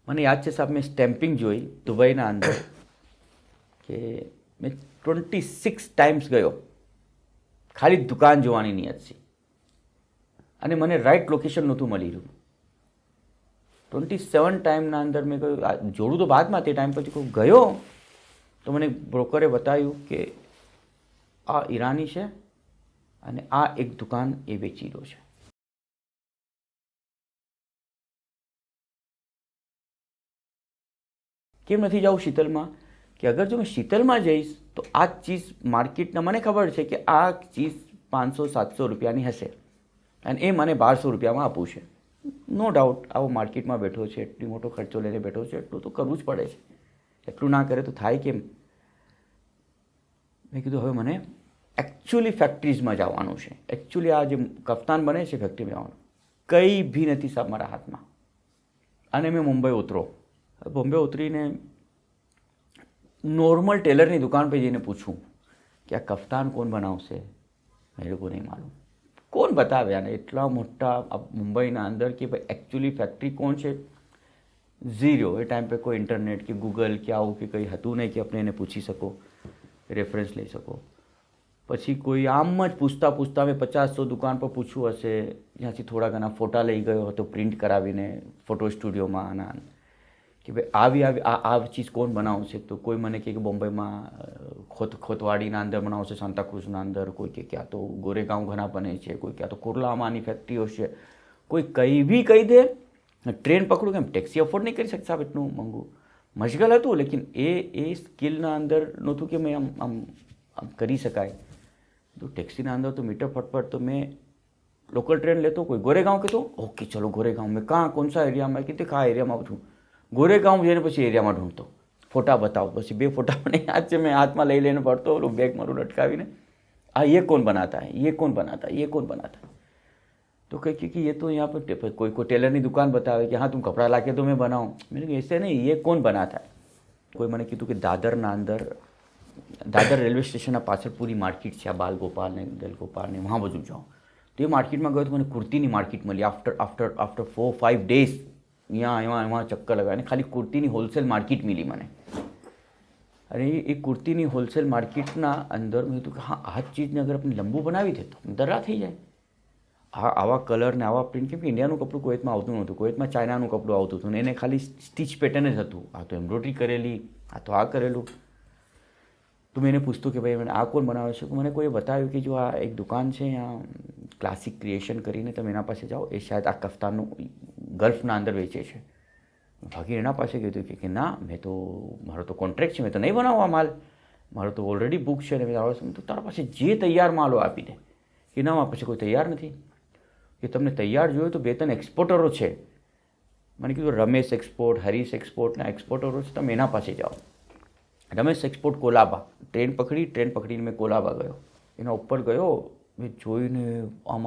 મને યાદ છે સાહેબ, મેં સ્ટેમ્પિંગ જોઈ દુબઈના અંદર કે મેં 26 ટાઈમ્સ ગયો ખાલી દુકાન જોવાની નિયતથી, અને મને રાઈટ લોકેશન નહોતું મળી રહ્યું. 27 ટાઈમના અંદર મેં કહ્યું જોડું તો બાદમાં, તે ટાઈમ પછી કોઈ ગયો તો મને બ્રોકરે બતાવ્યું કે આ ઈરાની છે અને આ એક દુકાન એ વેચી રહ્યો છે. કેમ નથી જાઉં શીતલમાં? કે અગર જો મેં શીતલમાં જઈશ તો આ ચીઝ માર્કેટના, મને ખબર છે કે આ ચીઝ 500-700 રૂપિયાની હશે અને એ મને 1200 રૂપિયામાં આપવું છે. નો ડાઉટ, આવો માર્કેટમાં બેઠો છે, એટલો મોટો ખર્ચો લઈને બેઠો છે, એટલું તો કરવું જ પડે છે. એટલું ના કરે તો થાય કેમ? મેં કીધું હવે મને એકચ્યુઅલી ફેક્ટરીઝમાં જવાનું છે. એકચ્યુઅલી આ જે કફતાન બને છે ફેક્ટરીમાં જવાનું, કંઈ ભી નથી સાહેબ મારા હાથમાં. અને મેં મુંબઈ ઉતરો. બોમ્બે ઉતરીને નોર્મલ ટેલરની દુકાન પર જઈને પૂછું કે આ કફતાન કોણ બનાવશે? એ લોકો નહીં માલુમ. કોણ બતાવે આને? એટલા મોટા મુંબઈના અંદર કે ભાઈ એકચ્યુઅલી ફેક્ટરી કોણ છે? ઝીરો. એ ટાઈમ પર કોઈ ઇન્ટરનેટ કે ગૂગલ કે આવું કે કંઈ હતું નહીં કે આપણે એને પૂછી શકો, રેફરન્સ લઈ શકો. પછી કોઈ આમ જ પૂછતા પૂછતા મેં 50-100 દુકાન પર પૂછ્યું હશે, જ્યાંથી થોડા ઘણા ફોટા લઈ ગયો હતો પ્રિન્ટ કરાવીને ફોટો સ્ટુડિયોમાં આના, કે ભાઈ આ ચીજ કોણ બનાવશે? તો કોઈ મને કહે કે બોમ્બેમાં ખોતવાડીના અંદર બનાવશે, સાંતાક્રુઝના અંદર, કોઈ કે ક્યાં તો ગોરેગાંવ ઘણા બને છે, કોઈ ક્યાં તો કુર્લામાંની ફેક્ટરીઓ છે, કોઈ કંઈ બી કહી દે. ટ્રેન પકડું કેમ? ટેક્સી અફોર્ડ નહીં કરી શકતા એટલું મોંઘું. મશગલ હતું, લેકિન એ સ્કિલના અંદર નહોતું કે મેં આમ કરી શકાય. તો ટેક્સીના અંદર તો મીટર ફટફટ તો મેં લોકલ ટ્રેન લેતો, કોઈ ગોરેગાંવ કહેતો, ઓકે ચલો ગોરેગાંવ. મેં કहाँ कौन सा एरिया? मैं કીધું આ એરિયામાં છું. ગોરેગાંવ જઈને પછી એરિયામાં ઢૂંઢતો, ફોટા બતાવો. પછી 2 ફોટા મને યાદ છે, મેં હાથમાં લઈ લઈને પડતો ઓલું બેગ મારું લટકાવીને, આ ये कौन बनाता है, ये कौन बनाता है, ये कौन बनाता है? तो कहे कि ये तो यहाँ पर कोई टेलરની દુકાન બતાવે કે હા તું કપડા લાકે તો મેં બનાવું. મેં કીધું ऐसे नहीं, ये कौन बनाता है? કોઈ મને કીધું કે દાદરના અંદર, દાદર રેલવે સ્ટેશનના પાછળ પૂરી માર્કેટ છે, આ બાલગોપાલ ને દલગોપાલ ને વहाँ બધું જાઉં. તો એ માર્કેટમાં ગયો તો મને કુર્તીની માર્કેટ મળી. આફ્ટર 4-5 ડેઝ એમાં ચક્કર લગાવીને ખાલી કુર્તીની હોલસેલ માર્કેટ મળી મને. અને એ કુર્તીની હોલસેલ માર્કેટના અંદર મેં કીધું કે હા આ ચીજને અગર આપણે લંબુ બનાવી દે તો દરા થઈ જાય. આવા કલર ને આવા પ્રિન્ટ, કેમ કે ઇન્ડિયાનું કપડું કોઈતમાં આવતું નહોતું, કોઈતમાં ચાઇનાનું કપડું આવતું હતું ને એને ખાલી સ્ટીચ પેટર્ન જ હતું. આ તો એમ્બ્રોઇડરી કરેલી, આ તો આ કરેલું. તો મેં એને પૂછતું કે ભાઈ મને આ કોણ બનાવે છે? મને કોઈએ બતાવ્યું કે જો આ એક દુકાન છે અહીંયા ક્લાસિક ક્રિએશન કરીને, તમે એના પાસે જાઓ, એ શાયદ આ કફતાનનું ગલ્ફના અંદર વેચે છે. ભાગી એના પાસે કીધું કે ના, મારો તો કોન્ટ્રાક્ટ છે, મેં તો નહીં બનાવવા માલ, મારો તો ઓલરેડી બુક છે. ને મેં તો તારા પાસે જે તૈયાર માલો આપી દે. કે ના, મારા પાસે કોઈ તૈયાર નથી. કે તમને તૈયાર જોઈએ તો 2-3 એક્સપોર્ટરો છે. મને કીધું રમેશ એક્સપોર્ટ, હરીશ એક્સપોર્ટના એક્સપોર્ટરો છે, તમે એના પાસે જાઓ. રમેશ એક્સપોર્ટ કોલાબા. ટ્રેન પકડીને મેં કોલાબા ગયો. એના ઉપર ગયો, મેં જોઈને આમ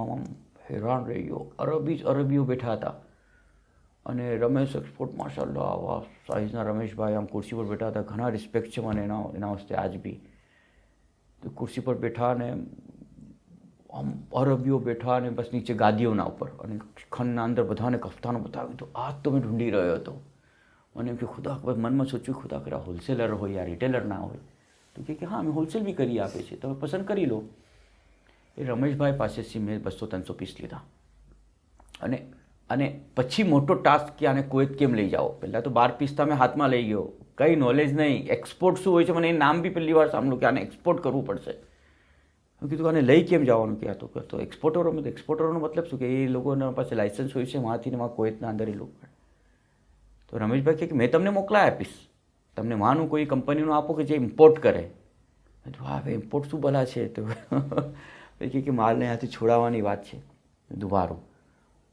હેરાન રહી ગયો. અરબીઓ બેઠા હતા અને રમેશ એક્સપોર્ટ માશાલ્લાહ આવા સાઇઝના રમેશભાઈ આમ ખુરશી પર બેઠા હતા. ઘણા રિસ્પેક્ટ છે મને એના વસ્તે આજ બી. તો ખુરશી પર બેઠા ને આમ અરબીઓ બેઠા અને બસ નીચે ગાદીઓના ઉપર, અને ખંડના અંદર બધાને કફતાનો બતાવ્યું. તો આ તો મેં ઢૂંઢી રહ્યો હતો. મને એમ કે ખુદા, મનમાં સોચ્યું ખુદા કરે હોલસેલર હોય યા રિટેલર ના હોય. તો કે હા અમે હોલસેલ બી કરી આપે છે, તમે પસંદ કરી લો. એ રમેશભાઈ પાસેથી મેં 200-300 પીસ લીધા. અને પછી મોટો ટાસ્ક કે આને કુવૈત કેમ લઈ જાઓ. પહેલાં તો 12 પીસ તમે હાથમાં લઈ ગયો, કંઈ નોલેજ નહીં, એક્સપોર્ટ શું હોય છે મને એ નામ બી પહેલી વાર સાંભળ્યું કે આને એક્સપોર્ટ કરવું પડશે. મેં કીધું આને લઈ કેમ જવાનું? કે તો એક્સપોર્ટરોનો મતલબ શું? કે એ લોકોના પાસે લાઇસન્સ હોય છે વहाँથી ને વहाँ કુવૈતના અંદર એ લોકો. તો રમેશભાઈ કહે કે મેં તમને મોકલાવી આપીશ, તમને માનું કોઈ કંપનીનું આપો કે જે ઇમ્પોર્ટ કરે. મેં કીધું હા ભાઈ ઇમ્પોર્ટ શું ભલા છે? તો એ કે માલને ત્યાંથી છોડાવવાની વાત છે. દુબારો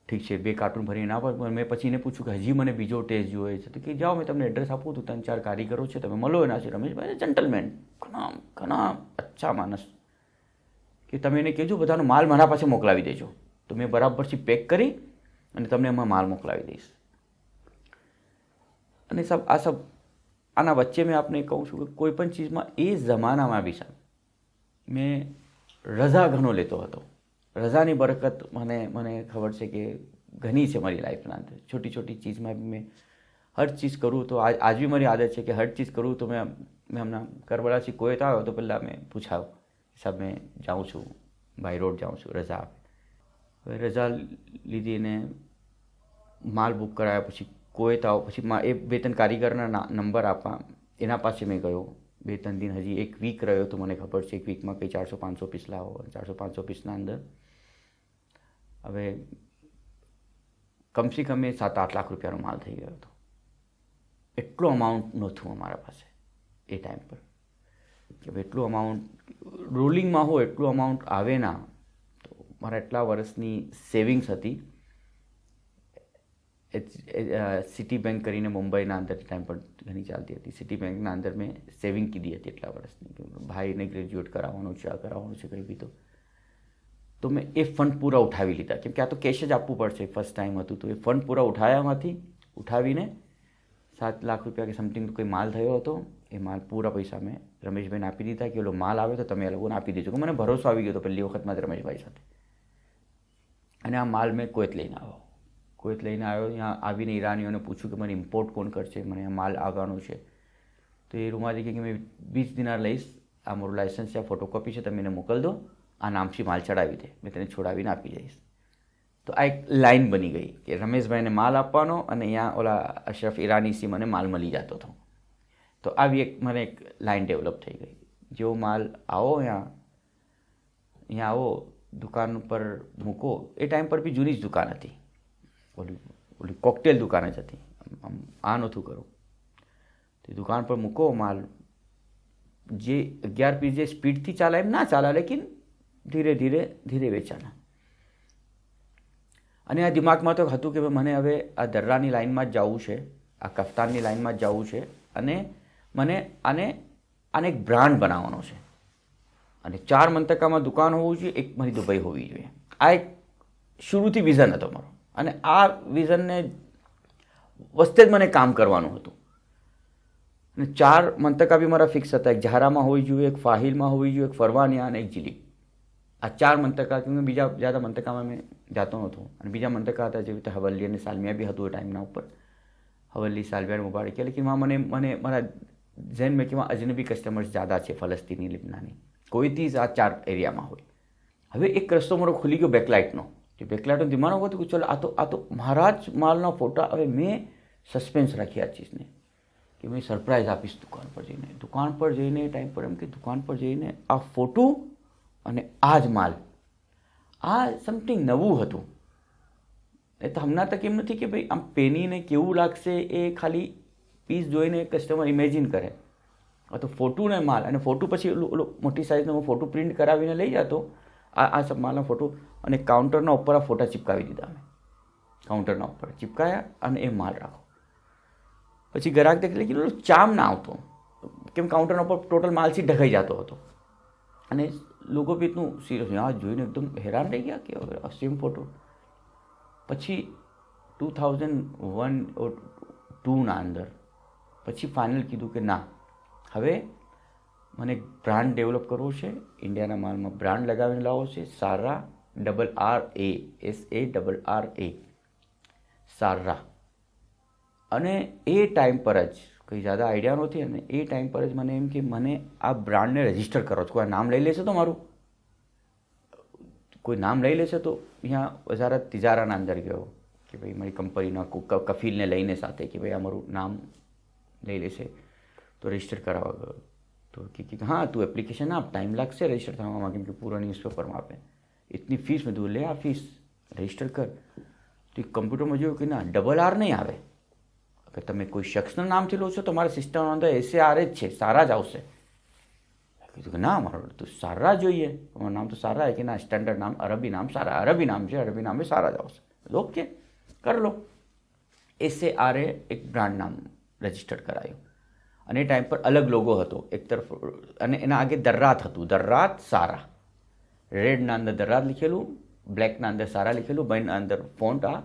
ઠીક છે, 2 કાર્ટૂન ભરીને ના પણ મેં પછી એને પૂછ્યું કે હજી મને બીજો ટેસ્ટ જોઈએ છે. તો કે જાઓ, મેં તમને એડ્રેસ આપું તો 3-4 કારીગરો છે, તમે મળો એના છે. રમેશભાઈ જેન્ટલમેન, ઘણા અચ્છા માણસ. કે તમે એને કહેજો બધાનો માલ મારા પાસે મોકલાવી દેજો, તો મેં બરાબરથી પેક કરી અને તમને એમાં માલ મોકલાવી દઈશ. અને સાહેબ આના વચ્ચે મેં આપને કહું છું કે કોઈ પણ ચીજમાં એ જમાનામાં બી સાહેબ મેં રજા ઘણો લેતો હતો. રજાની બરકત મને ખબર છે કે ઘણી છે મારી લાઈફના અંદર. છોટી ચીજમાં બી મેં હર ચીજ કરું તો આજ બી મારી આદત છે કે હર ચીજ કરું તો મેં હમણાં કરબલાથી કોઈત આવ્યો તો પહેલાં મેં પૂછાયું સાહેબ મેં જાઉં છું બાય રોડ જાઉં છું રજા આપે. હવે રજા લીધીને માલ બુક કરાવ્યા પછી કોઈત આવો પછી એ 2-3 કારીગરના નંબર આપવા એના પાસે મેં ગયો 2-3 દિન હજી 1 વીક રહ્યો તો મને ખબર છે 1 વીકમાં કંઈ 400-500 પીસ લાવો 400-500 પીસના અંદર હવે કમસે કમ 7-8 લાખ રૂપિયાનો માલ થઈ ગયો હતો. એટલો અમાઉન્ટ નહોતું અમારા પાસે એ ટાઈમ પર કે ભાઈ એટલું અમાઉન્ટ રોલિંગમાં હોય એટલું અમાઉન્ટ આવે ના. તો મારા એટલા વર્ષની સેવિંગ્સ હતી. સિટી બેંક કરીને મુંબઈના અંદર ટાઈમ પર ઘણી ચાલતી હતી. સિટી બેંકના અંદર મેં સેવિંગ કીધી હતી એટલા વર્ષની. ભાઈને ગ્રેજ્યુએટ કરાવવાનું છે આ કરાવવાનું છે કંઈ બી તો મેં એ ફંડ પૂરા ઉઠાવી લીધા કેમ કે આ તો કેશ જ આપવું પડશે. ફર્સ્ટ ટાઈમ હતું તો એ ફંડ પૂરા ઉઠાવીને 7 લાખ રૂપિયા કે સમથિંગ કોઈ માલ થયો હતો. એ માલ પૂરા પૈસા મેં રમેશભાઈને આપી દીધા કે ઓલો માલ આવે તો તમે એ લોકોને આપી દેજો કે મને ભરોસો આવી ગયો હતો પહેલી વખતમાં જ રમેશભાઈ સાથે. અને આ માલ મેં કોઈત લઈને આવ્યો. ત્યાં આવીને ઈરાનીઓને પૂછ્યું કે મને ઇમ્પોર્ટ કોણ કરશે, મને આ માલ આગળનો છે. તો એ રૂમાલી કે મેં 20 દિનાર લઈશ, આ મારું લાઇસન્સ છે, આ ફોટોકોપી છે, તમે એને મોકલ દો, આ નામથી માલ ચડાવી દે, મેં તેને છોડાવીને આપી જઈશ. તો આ એક લાઇન બની ગઈ કે રમેશભાઈને માલ આપવાનો અને અહીંયા ઓલા અશરફ ઈરાનીથી મને માલ મળી જતો હતો. તો આવી મને એક લાઇન ડેવલપ થઈ ગઈ. જેવો માલ આવો અહીંયા આવો દુકાન ઉપર મૂકો. એ ટાઈમ પર બી જૂની જ દુકાન હતી, ઓલી કોકટેલ દુકાન જ હતી. આ નહોતું કરું. તો દુકાન પર મૂકો માલ, જે 11 પીસ જે સ્પીડથી ચાલે એમ ના ચાલે, લેકિન ધીરે ધીરે વેચાના. અને આ દિમાગમાં તો હતું કે મને હવે આ દર્રાની લાઇનમાં જ જવું છે, આ કફતાનની લાઇનમાં જ જવું છે અને મને આને એક બ્રાન્ડ બનાવવાનો છે. અને 4 મંતકામાં દુકાન હોવું જોઈએ, એક મારી દુબઈ હોવી જોઈએ. આ એક શરૂથી વિઝન હતો મારો. અને આ વિઝનને વસ્તે જ મને કામ કરવાનું હતું. અને 4 મંતકા બી મારા ફિક્સ હતા. એક ઝારામાં હોવી જોઈએ, એક ફાહિલમાં હોવી જોઈએ, એક ફરવાનિયા અને એક જીલી. આ 4 મંતકા, કેમ બીજા જ્યાદા મંતકામાં મેં જાતો નહોતો. અને બીજા મંતકા હતા જેવી રીતે હવલ્લી અને સાલમિયા બી હતું એ ટાઈમના ઉપર. હવલ્લી, સાલમિયા, મુબારક, લેકિન મને મારા ઝેન મેં કે અજનબી કસ્ટમર્સ જ્યાદા છે, ફલસ્તીની, લિબનાની, કોઈથી જ આ 4 એરિયામાં હોય. હવે એક રસ્તો મારો ખુલી ગયો બેકલાઇટનો. જે બેકલાઇટનો દિમાગ હતો કે ચલો આ તો મારા જ માલના ફોટા. હવે મેં સસ્પેન્સ રાખી આ ચીજને કે મેં સરપ્રાઈઝ આપીશ દુકાન પર જઈને એ ટાઈમ પર એમ કે દુકાન પર જઈને આ ફોટો અને આ જ માલ, આ સમથિંગ નવું હતું. એ તો હમણાં તક એમ નથી કે ભાઈ આમ પેનીને કેવું લાગશે એ ખાલી પીસ જોઈને કસ્ટમર ઇમેજિન કરે. આ તો ફોટો ને માલ, અને ફોટો પછી ઓલો મોટી સાઇઝનો ફોટો પ્રિન્ટ કરાવીને લઈ જતો. આ સબ માલનો ફોટો અને કાઉન્ટરના ઉપર આ ફોટા ચિપકાવી દીધા અમે. કાઉન્ટરના ઉપર ચિપકાયા અને એ માલ રાખો. પછી ગ્રાહક દેખે કે ઓલો ચામ ના આવતો, કેમ કાઉન્ટરના ઉપર ટોટલ માલથી ઢકાઈ જતો હતો. અને લોકો બી એટલું સિરિયસ, આ જોઈને એકદમ હેરાન રહી ગયા કે સેમ ફોટો. પછી 2001 or 2ના અંદર પછી ફાઇનલ કીધું કે ના, હવે મને એક બ્રાન્ડ ડેવલપ કરવો છે. ઇન્ડિયાના માલમાં બ્રાન્ડ લગાવીને લાવો છે. સારા, SARRA, સારા. અને એ ટાઈમ પર જ કંઈ જ્યાદા આઈડિયા નહોતી. અને એ ટાઈમ પર જ મને એમ કે મને આ બ્રાન્ડને રજિસ્ટર કરો છો. કોઈ નામ લઈ લેશે તો મારું, કોઈ નામ લઈ લેશે તો અહીંયા વઝારત તિજારાના અંદર ગયો કે ભાઈ મારી કંપનીના કફીલને લઈને સાથે કે ભાઈ અમારું નામ લઈ લેશે તો રજિસ્ટર કરાવવા ગયો. તો કે હા તું એપ્લિકેશન આપ, ટાઈમ લાગશે રજિસ્ટર થવામાં કેમ કે પૂરા ન્યૂઝપેપરમાં આપે. એટલી ફીસ મેં તું લે આ ફીસ રજિસ્ટર કર. તો કમ્પ્યુટરમાં જોયું કે ના, RRR નહીં આવે. અગર તમે કોઈ શખ્સના નામથી લો છો તો મારા સિસ્ટમના અંદર SARA જ છે, સારા જ આવશે. કીધું કે ના, મારું તો સારા જોઈએ, તમારું નામ તો સારા કે ના, સ્ટેન્ડર્ડ નામ, અરબી નામ સારા, અરબી નામ છે, અરબી નામે સારા જ આવશે. ઓકે કરી લો. SARA એક બ્રાન્ડ નામ રજિસ્ટર કરાયું. અને એ ટાઈમ પર અલગ લોગો હતો એક તરફ, અને એના આગે દર્રાત હતું, દર્રાત સારા. રેડના અંદર દર્રાત લીખેલું, બ્લેકના અંદર સારા લીખેલું, બાયના અંદર ફોન્ટ આ.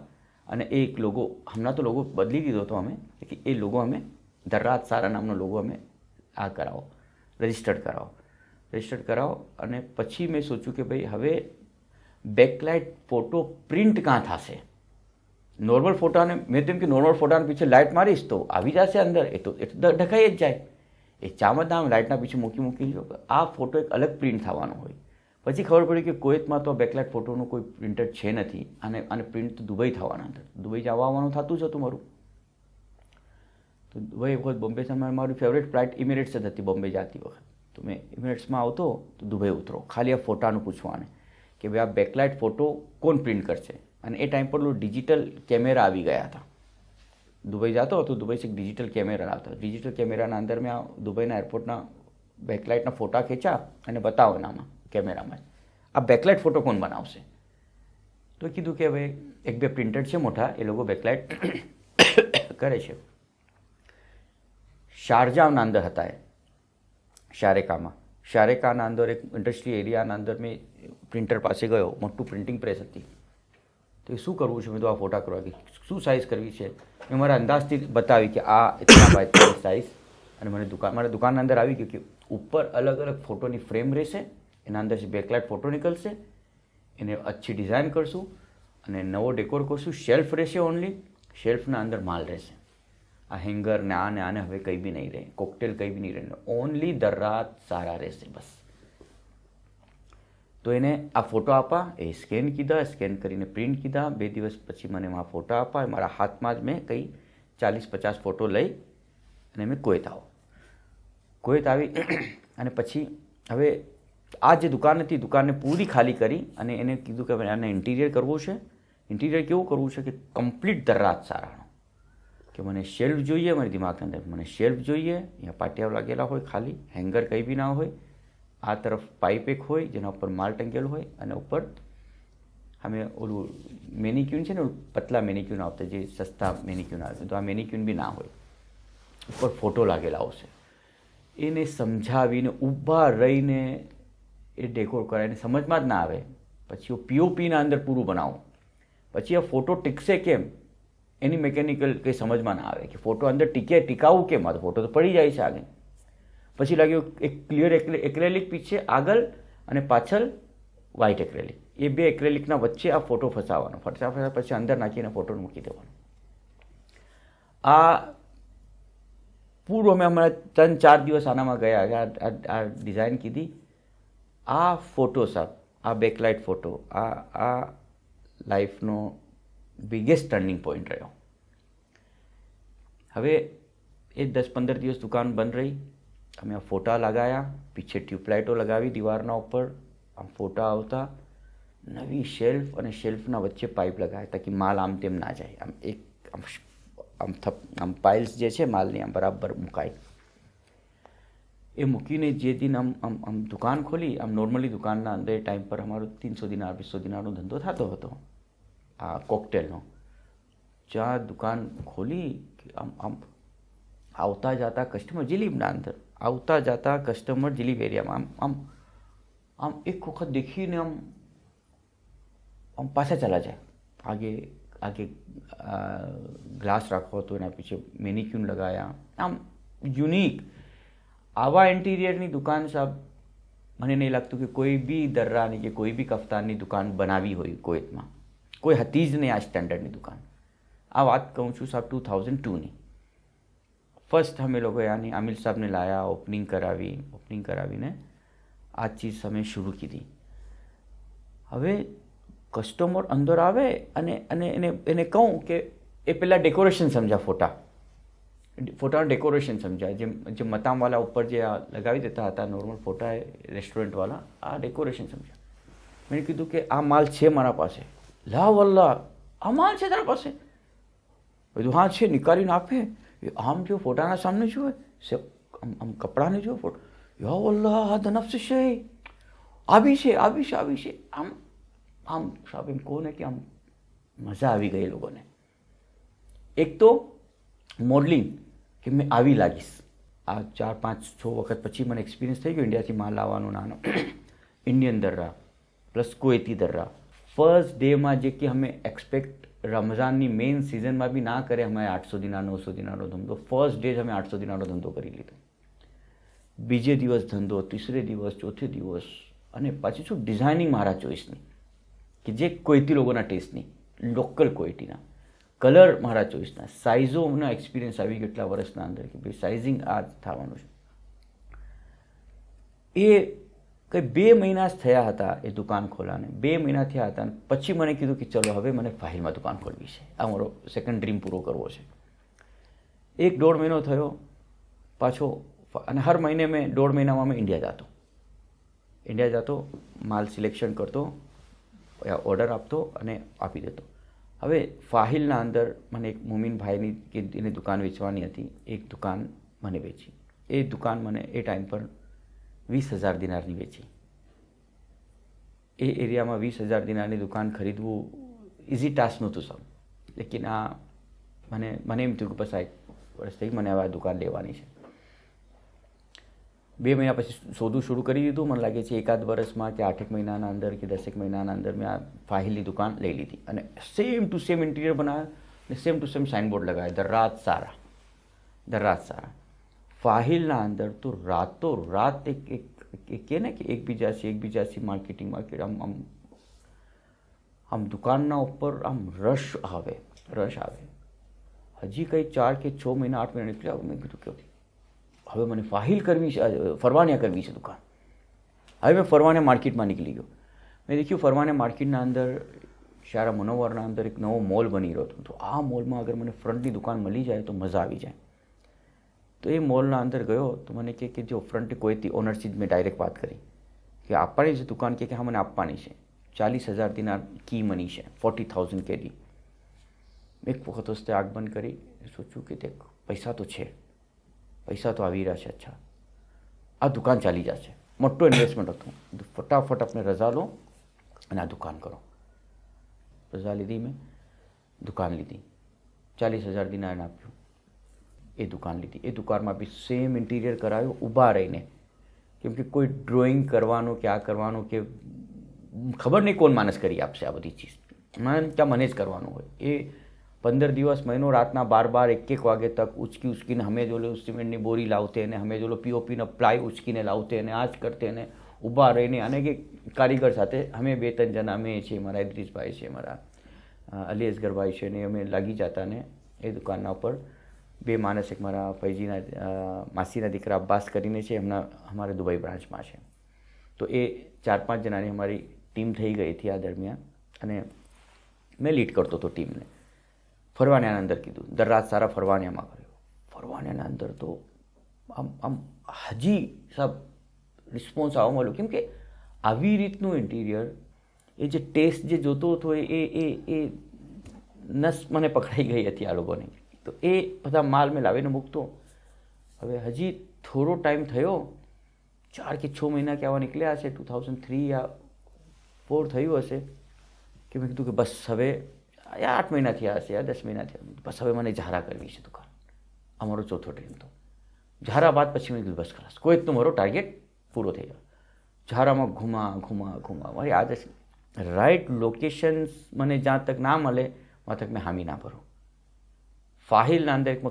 અને એ એક લોગો, હમણાં તો લોગો બદલી દીધો હતો અમે, કે એ લોગો અમે દર્રાત સારા નામનો લોગો અમે આ કરાવો, રજિસ્ટર્ડ કરાવો. અને પછી મેં સોચ્યું કે ભાઈ હવે બેકલાઇટ ફોટો પ્રિન્ટ કાં થશે. નોર્મલ ફોટાને મેં તેમ કે નોર્મલ ફોટાને પીછે લાઇટ મારીશ તો આવી જશે અંદર, એ તો ઢકાઈ જ જાય. એ ચામડામ લાઇટના પીછે મૂકી લો. આ ફોટો એક અલગ પ્રિન્ટ થવાનો હોય. પછી ખબર પડી કે કુવૈતમાં તો બેકલાઇટ ફોટોનું કોઈ પ્રિન્ટર છે નથી, અને પ્રિન્ટ તો દુબઈ થવાના અંદર. દુબઈ જવા આવવાનું થતું જ હતું મારું. તો દુબઈ વખત બોમ્બે સમય મારી ફેવરેટ ફ્લાઇટ ઇમિરેટ્સ જ હતી બોમ્બે જતી વખત. તો મેં ઇમિરેટ્સમાં આવતો તો દુબઈ ઉતરો, ખાલી આ ફોટાનું પૂછવાને કે ભાઈ આ બેકલાઇટ ફોટો કોણ પ્રિન્ટ કરશે. અને એ ટાઈમ પર ડિજિટલ કેમેરા આવી ગયા હતા. દુબઈ જતો હતો, દુબઈથી એક ડિજિટલ કેમેરા આવતા. ડિજિટલ કેમેરાના અંદર મેં આ દુબઈના એરપોર્ટના બેકલાઇટના ફોટા ખેંચ્યા અને બતાવો એનામાં કેમેરામાં આ બેકલાઇટ ફોટો કોણ બનાવશે. તો કીધું કે હવે એક બે પ્રિન્ટર છે મોટા, એ લોકો બેકલાઇટ કરે છે. શારજાહના અંદર હતા એ, શારેકાના અંદર એક ઇન્ડસ્ટ્રી એરિયાના અંદર મેં પ્રિન્ટર પાસે ગયો, મોટું પ્રિન્ટિંગ પ્રેસ હતી. તો શું કરવું છે? મેં તો આ ફોટા કરવા ગઈ, શું સાઇઝ કરવી છે મેં મારા અંદાજથી બતાવી કે આ ઇતના બાય ઇતની સાઇઝ. અને મારા દુકાનના અંદર આવી ગયું કે ઉપર અલગ અલગ ફોટોની ફ્રેમ રહેશે, એના અંદરથી બેકલાઇટ ફોટો નીકળશે, એને અચ્છી ડિઝાઇન કરશું અને નવો ડેકોર કરશું. શેલ્ફ રહેશે, ઓનલી શેલ્ફના અંદર માલ રહેશે. આ હેંગર ને આને હવે કંઈ બી નહીં રહે, કોકટેલ કંઈ બી નહીં રહે, ઓનલી દર્રાત સારા રહેશે બસ. તો એને આ ફોટો આપા, એ સ્કેન કીધા, સ્કેન કરીને પ્રિન્ટ કીધા. 2 દિવસ પછી મને આ ફોટા આપા. મારા હાથમાં જ મેં કંઈ 40-50 ફોટો લઈ અને મેં કુવૈત આવી. અને પછી હવે આ જે દુકાન હતી, દુકાનને પૂરી ખાલી કરી અને એને કીધું કે આને ઇન્ટિરિયર કરવું છે. ઇન્ટિરિયર કેવું કરવું છે કે કમ્પ્લીટ દર્રાત સારાનો, કે મને શેલ્ફ જોઈએ. મારી દિમાગની અંદર મને શેલ્ફ જોઈએ, અહીંયા પાટિયાઓ લાગેલા હોય, ખાલી હેંગર કંઈ બી ના હોય. આ તરફ પાઇપ એક હોય જેના ઉપર માલ ટંગેલો હોય, અને ઉપર અમે ઓલું મેનિક્યુન છે ને, પતલા મેનિક્યુન આવતા, જે સસ્તા મેનિક્યુન આવે, તો આ મેનિક્યુન બી ના હોય. ઉપર ફોટો લાગેલા આવશે. એને સમજાવીને ઊભા રહીને એ ડેકોર કરાવીને સમજમાં જ ના આવે. પછી પીઓપીના અંદર પૂરું બનાવો, પછી આ ફોટો ટીકશે કેમ એની મિકેનિકલ કંઈ સમજમાં ના આવે કે ફોટો અંદર ટીકાવું કેમ. આ તો ફોટો તો પડી જાય છે આગળ. પછી લાગ્યું એક ક્લિયર એક્રેલિક પીછે આગળ અને પાછળ વ્હાઇટ એક્રેલિક, એ બે એક્રેલિકના વચ્ચે આ ફોટો ફસાવવાનો. પછી અંદર નાખીને ફોટો મૂકી દેવાનો. આ પૂરું અમે હમણાં 3-4 દિવસ આનામાં ગયા. આ ડિઝાઇન કીધી, આ ફોટો સાહેબ, આ બેકલાઇટ ફોટો, આ લાઈફનો બિગેસ્ટ ટર્નિંગ પોઈન્ટ રહ્યો. હવે એ 10-15 દિવસ દુકાન બંધ રહી. અમે આ ફોટા લગાવ્યા, પીછે ટ્યુબલાઇટો લગાવી દીવારના ઉપર, આમ ફોટા આવતા, નવી શેલ્ફ અને શેલ્ફના વચ્ચે પાઇપ લગાવ્યા તાકી માલ આમ તેમ ના જાય. આમ એક આમ પાઇલ્સ જે છે માલની આમ બરાબર મુકાય. એ મૂકીને જે દિન આમ દુકાન ખોલી, આમ નોર્મલી દુકાનના અંદર ટાઈમ પર અમારો 300 દિનાર 200 દિનારનો ધંધો થતો હતો આ કોકટેલનો. જ્યાં દુકાન ખોલી આમ આવતા જતા કસ્ટમર જિલીબના અંદર આવતા જતા કસ્ટમર જિલીબ એરિયામાં આમ એક વખત દેખીને આમ પાછા ચલા જાય. આગે ગ્લાસ રાખવો હતો, એના પીછે મેનિક્યુન લગાયા, આમ યુનિક. આવા ઇન્ટિરિયરની દુકાન સાહેબ મને નહીં લાગતું કે કોઈ બી દર્રાની કે કોઈ બી કફતાનની દુકાન બનાવી હોય કુવૈતમાં. કોઈ હતી જ નહીં આ સ્ટેન્ડર્ડની દુકાન. આ વાત કહું છું સાહેબ 2002ની. ફર્સ્ટ અમે લોકો આની આમિલ સાહેબને લાયા, ઓપનિંગ કરાવીને આ ચીજ અમે શરૂ કીધી. હવે કસ્ટમર અંદર આવે અને એને કહું કે એ પહેલાં ડેકોરેશન સમજ્યા, ફોટાનું ડેકોરેશન સમજાય. જે મતામવાલા ઉપર જે લગાવી દેતા હતા નોર્મલ ફોટા રેસ્ટોરન્ટવાળા, આ ડેકોરેશન સમજ્યા. મેં કીધું કે આ માલ છે મારા પાસે. લા વલ્લા, આ માલ છે તારા પાસે? બધું હા છે, નિકાલીને આપે. આમ જો ફોટાના સામને જુએ, આમ કપડાને જુએ ફોટો, યા વલ્લા આ નફ્સ છે, આવી છે. આમ સાહેબ એમ કહો ને કે આમ મજા આવી ગઈ લોકોને. એક તો મોડલિંગ કે મેં આવી લાગીશ. આ 4-5-6 વખત પછી મને એક્સપિરિયન્સ થઈ ગયો ઇન્ડિયાથી માલ લાવવાનો નાનો. ઇન્ડિયન દર્રા પ્લસ કુવૈતી દર્રા. ફર્સ્ટ ડેમાં જે કે અમે એક્સપેક્ટ રમઝાનની મેઇન સિઝનમાં બી ના કરે, અમે 800 દિનાર 900 દિનારનો ધંધો. ફર્સ્ટ ડે જ અમે 800 દિનારનો ધંધો કરી લીધો. બીજે દિવસ ધંધો, ત્રીસરે દિવસ, ચોથે દિવસ. અને પાછી શું ડિઝાઇનિંગ મારા ચોઈસની, કે જે કુવૈતી લોકોના ટેસ્ટની, લોકલ કુવૈતીના. કલર મારા ચોઈસના, સાઇઝોના એક્સપિરિયન્સ આવી ગયો એટલા વર્ષના અંદર કે ભાઈ સાઇઝિંગ આ થવાનું છે. એ કંઈ 2 મહિના જ થયા હતા એ દુકાન ખોલાને, 2 મહિના થયા હતા. અને પછી મને કીધું કે ચલો હવે મને ફાહિલમાં દુકાન ખોલવી છે, આ મારો સેકન્ડ ડ્રીમ પૂરો કરવો છે. 1-1.5 મહિનો થયો પાછો, અને હર મહિને મેં 1.5 મહિનામાં મેં ઇન્ડિયા જતો, માલ સિલેક્શન કરતો, ઓર્ડર આપતો અને આપી દેતો. હવે ફાહિલના અંદર મને એક મોમીનભાઈની કે એની દુકાન વેચવાની હતી, એક દુકાન મને વેચી. એ દુકાન મને એ ટાઈમ પર 20,000 દિનારની વેચી. એ એરિયામાં 20,000 દિનારની દુકાન ખરીદવું ઇઝી ટાસ્ક નહોતું સર. લેકિન આ મને એમ થયું કે બસ આ 1 વર્ષ થઈ મને હવે આ દુકાન લેવાની છે. 2 મહિના પછી શોધવું શરૂ કરી દીધું. મને લાગે છે 1-8 વર્ષમાં કે 8 મહિનાના અંદર કે 10 મહિનાના અંદર મેં આ ફાહિલની દુકાન લઈ લીધી અને સેમ ટુ સેમ ઇન્ટિરિયર બનાવ્યો અને સેમ ટુ સેમ સાઇનબોર્ડ લગાવ્યો, ધ રાત સારા. ફાહિલના અંદર તો રાત એક કહે ને કે એકબીજાથી માર્કેટ આમ દુકાનના ઉપર આમ રશ આવે. હજી કંઈ 4 કે 6 મહિના 8 મહિના નીકળ્યા, મેં કીધું કે હવે મને ફાહિલ કરવી છે, ફરવાનિયા કરવી છે દુકાન. હવે મેં ફરવાનિયા માર્કેટમાં નીકળી ગયો. મેં દેખ્યું ફરવાનિયા માર્કેટના અંદર શારા મુનવ્વરના અંદર એક નવો મોલ બની રહ્યો હતો. તો આ મોલમાં અગર મને ફ્રન્ટની દુકાન મળી જાય તો મજા આવી જાય. તો એ મોલના અંદર ગયો તો મને કહે કે જો ફ્રન્ટ કોઈથી ઓનરથી જ મેં ડાયરેક્ટ વાત કરી કે આપવાની છે દુકાન, કે હા મને આપવાની છે. 40,000 દિનાર કી મની છે, 40,000 KD. એક વખત વસ્તે આગ બંધ કરી સોચ્યું કે દેખ પૈસા તો છે, પૈસા તો આવી રહ્યા છે, અચ્છા આ દુકાન ચાલી જશે. મોટો ઇન્વેસ્ટમેન્ટ હતું. ફટાફટ આપણે રજા લો અને આ દુકાન કરો. રજા લીધી, મેં દુકાન લીધી, 40,000 દિનાર આપ્યું, એ દુકાન લીધી. એ દુકાનમાં બી સેમ ઇન્ટિરિયર કરાવ્યું ઊભા રહીને, કેમ કે કોઈ ડ્રોઈંગ કરવાનું કે આ કરવાનું કે ખબર નહીં કોણ માણસ કરી આપશે આ બધી ચીજ, મને જ કરવાનું હોય. એ 15 દિવસ મહિનો રાતના 12 1 વાગે તક ઉચકીને અમે જો સિમેન્ટની બોરી લાવતે અને અમે જો પીઓપીનો પ્લાય ઉચકીને લાવતે અને આ જ કરતે અને ઊભા રહીને, અને કે કારીગર સાથે અમે 2-3 જણા અમે છીએ, મારા ઇદ્રીસભાઈ છે, મારા અલી અસગરભાઈ છે, ને અમે લાગી જતા ને એ દુકાનના ઉપર 2 માણસ, એક મારા ફૈજીના માસીના દીકરા અબ્બાસ કરીને છે, હમણાં અમારે દુબઈ બ્રાન્ચમાં છે. તો એ 4-5 જણાની અમારી ટીમ થઈ ગઈ હતી આ દરમિયાન, અને મેં લીડ કરતો હતો ટીમને. ફરવાનિયાના અંદર કીધું, દર રાત સારા ફરવાનિયામાં કર્યો. ફરવાનિયાના અંદર તો આમ હજી સાહેબ રિસ્પોન્સ આવવા મળ્યો, કેમ કે આવી રીતનું ઇન્ટિરિયર, એ જે ટેસ્ટ જે જોતો હતો એ નસ મને પકડાઈ ગઈ હતી આ લોકોની. તો એ બધા માલ મેં લાવીને મૂકતો. હવે હજી થોડો ટાઈમ થયો, 4 કે 6 મહિના કે આવા નીકળ્યા હશે, 2003 યા 4 થયું હશે, કે મેં કીધું કે બસ હવે 8 મહિના થયા હશે યા 10 મહિના થયા, બસ હવે મને ઝારા કરવી છે દુકાન. અમારો ચોથો ડ્રીમ તો ઝારા. બાદ પછી મેં કીધું બસ ખલાસ, કોઈ તો મારો ટાર્ગેટ પૂરો થઈ ગયો. ઝારામાં ઘુમા મારી આદત. રાઈટ લોકેશન્સ મને જ્યાં તક ના મળે વहाँ तक मैं हामी ना भरूँ. फाहिलના અંદર એક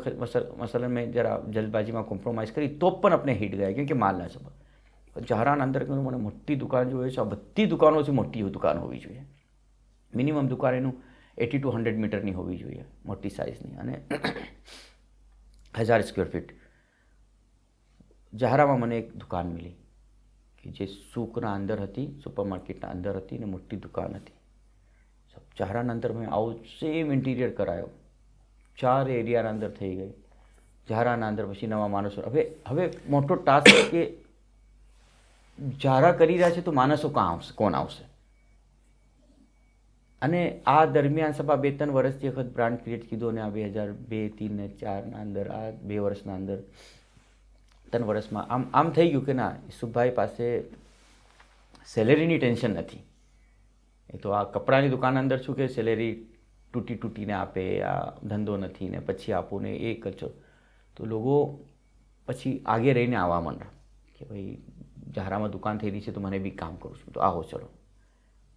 મસલન મેં જરા જલ્દબાજીમાં કોમ્પ્રોમાઇઝ કરી તો પણ આપણે હિટ ગયા, કેમ કે માલ ના સંભાળ. ઝારાના અંદર મને મોટી દુકાન જોઈએ છે, આ બધી દુકાનોથી મોટી દુકાન હોવી જોઈએ. મિનિમમ દુકાન એનું 80 to 100 મીટરની હોવી જોઈએ, મોટી સાઇઝની, અને 1000 સ્ક્વેર ફીટ. ઝારામાં મને એક દુકાન મળી કે જે સૂકના અંદર હતી, સુપરમાર્કેટના અંદર હતી, ને મોટી દુકાન હતી. ઝારાના અંદર મેં આવું સેમ ઇન્ટિરિયર કરાયો, 4 એરિયાના અંદર થઈ ગઈ. ઝારાના અંદર પછી નવા માણસો. હવે મોટો ટાસ્ક કે ઝારા કરી રહ્યા છે તો માણસો કોણ આવશે? અને આ દરમિયાન સભા 2-3 વર્ષથી વખત બ્રાન્ડ ક્રિએટ કીધો, ને આ 2002, 3 ને 4ના અંદર, આ 2 વર્ષના અંદર, 3 વર્ષમાં આમ થઈ ગયું કે ના, ઈસુફભાઈ પાસે સેલેરીની ટેન્શન નથી. એ તો આ કપડાની દુકાન અંદર શું કે સેલેરી તૂટીને આપે, આ ધંધો નથી ને પછી આપો ને એ કરજો. તો લોકો પછી આગે રહીને આવવા માંડ્યા કે ભાઈ ઝારામાં દુકાન થઈ રહી છે તો મને બી કામ કરું છું, તો આવો ચલો.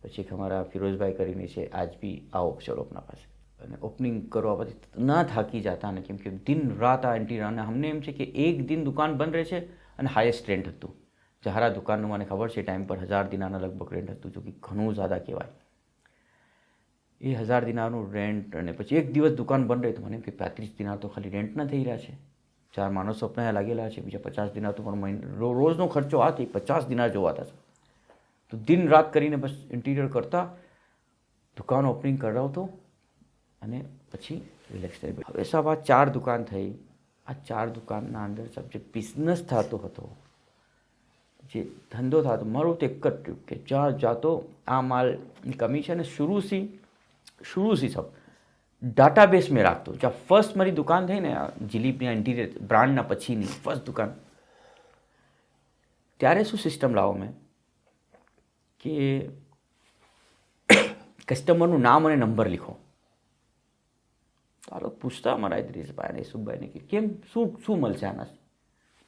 પછી એક અમારા ફિરોઝભાઈ કરીને છે, આજ બી આવો ચલો આપણા પાસે. અને ઓપનિંગ કરવા પછી ના થાકી જતા ને, કેમ કે દિન રાત આ ઇન્ટિરિયર. અને અમને એમ છે કે એક દિન દુકાન બંધ રહે છે, અને હાઈએસ્ટ રેન્ટ હતું ઝારા દુકાનનું. મને ખબર છે ટાઈમ પર 1000 દિનારના લગભગ રેન્ટ હતું, જો કે ઘણું જ્યાદા કહેવાય. એ 1000 દિનારનું રેન્ટ, અને પછી એક દિવસ દુકાન બંધ રહી તો મને એમ કે 35 દિનાર તો ખાલી રેન્ટના થઈ રહ્યા છે, 4 માણસો આપણે લાગેલા છે, બીજા 50 દિનાર તો પણ રોજનો ખર્ચો આ થઈ 50 દિનાર જોવાતા છે. તો દિન રાત કરીને બસ ઇન્ટિરિયર કરતા, દુકાન ઓપનિંગ કરાવતો અને પછી રિલેક્સ થઈ. હવે સાહેબ આ 4 દુકાન થઈ. આ 4 દુકાનના અંદર સાહેબ જે બિઝનેસ થતો હતો, જે ધંધો થતો, મારું તો એક જ ટ્રીપ કે જ્યાં જાતો આ માલની કમી છે, અને शुरू से सब डाटाबेस में રાખતો. જ્યાં ફર્સ્ટ મારી દુકાન થઈ ને જિલીપના ઇન્ટિરિયર બ્રાન્ડના પછીની ફર્સ્ટ દુકાન, ત્યારે શું સિસ્ટમ લાવો મેં કે કસ્ટમરનું નામ અને નંબર લીખો. ચાલો પૂછતા મારા ઇદ્રીસભાઈને, યસુફભાઈને કે કેમ શું મળશે આનાથી?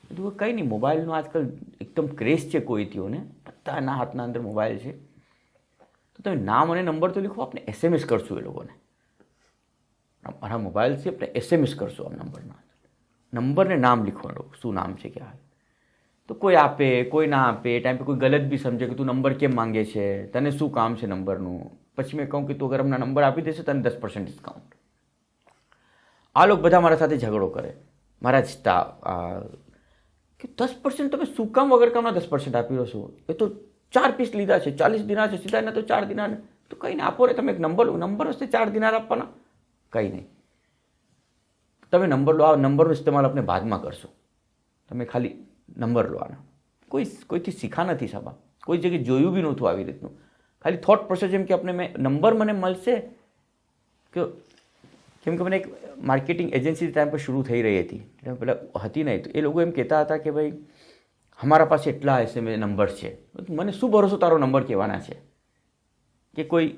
બધું કંઈ નહીં, મોબાઈલનો આજકાલ એકદમ ક્રેઝ છે કોઈથીઓને, બધાના હાથના અંદર મોબાઈલ છે, તો તમે નામ અને નંબર તો લીખો, આપણે SMS કરશું એ લોકોને. મારા મોબાઈલ છે, આપણે SMS કરશું આ નંબરને નામ લીખવાનું, શું નામ છે ક્યાં. તો કોઈ આપે, કોઈ ના આપે, એ ટાઈમ પર કોઈ ગલત બી સમજે કે તું નંબર કેમ માંગે છે, તને શું કામ છે નંબરનું. પછી મેં કહું કે તું અગર અમને નંબર આપી દેશે તને 10% ડિસ્કાઉન્ટ. આ લોકો બધા મારા સાથે ઝઘડો કરે, મારા જ સ્ટાફ, કે 10% તમે શું કામ વગર કામના 10% આપી રહ્યો છો? એ તો 4 પીસ લીધા છે, 40 દિનાર છે, સીધા એના તો 4 દિનાર. તો કંઈ નહીં, આપો રે તમે એક નંબર હશે 4 દિનાર આપવાના, કંઈ નહીં, તમે નંબર લો, આ નંબરનો ઇસ્તેમાલ આપણે બાદમાં કરશો, તમે ખાલી નંબર લો આના. કોઈથી શીખા નથી સાહેબ, કોઈ જગ્યાએ જોયું બી નહોતું આવી રીતનું, ખાલી થોટ પ્રોસેસ. જેમ કે આપણે નંબર મને મળશે કે કેમ કે મને એક માર્કેટિંગ એજન્સી ટાઈમ પર શરૂ થઈ રહી હતી, પહેલાં હતી નહીં, તો એ લોકો એમ કહેતા હતા કે ભાઈ અમારા પાસે એટલા SMS નંબર છે. મને શું ભરોસો તારો નંબર કહેવાના છે કે કોઈ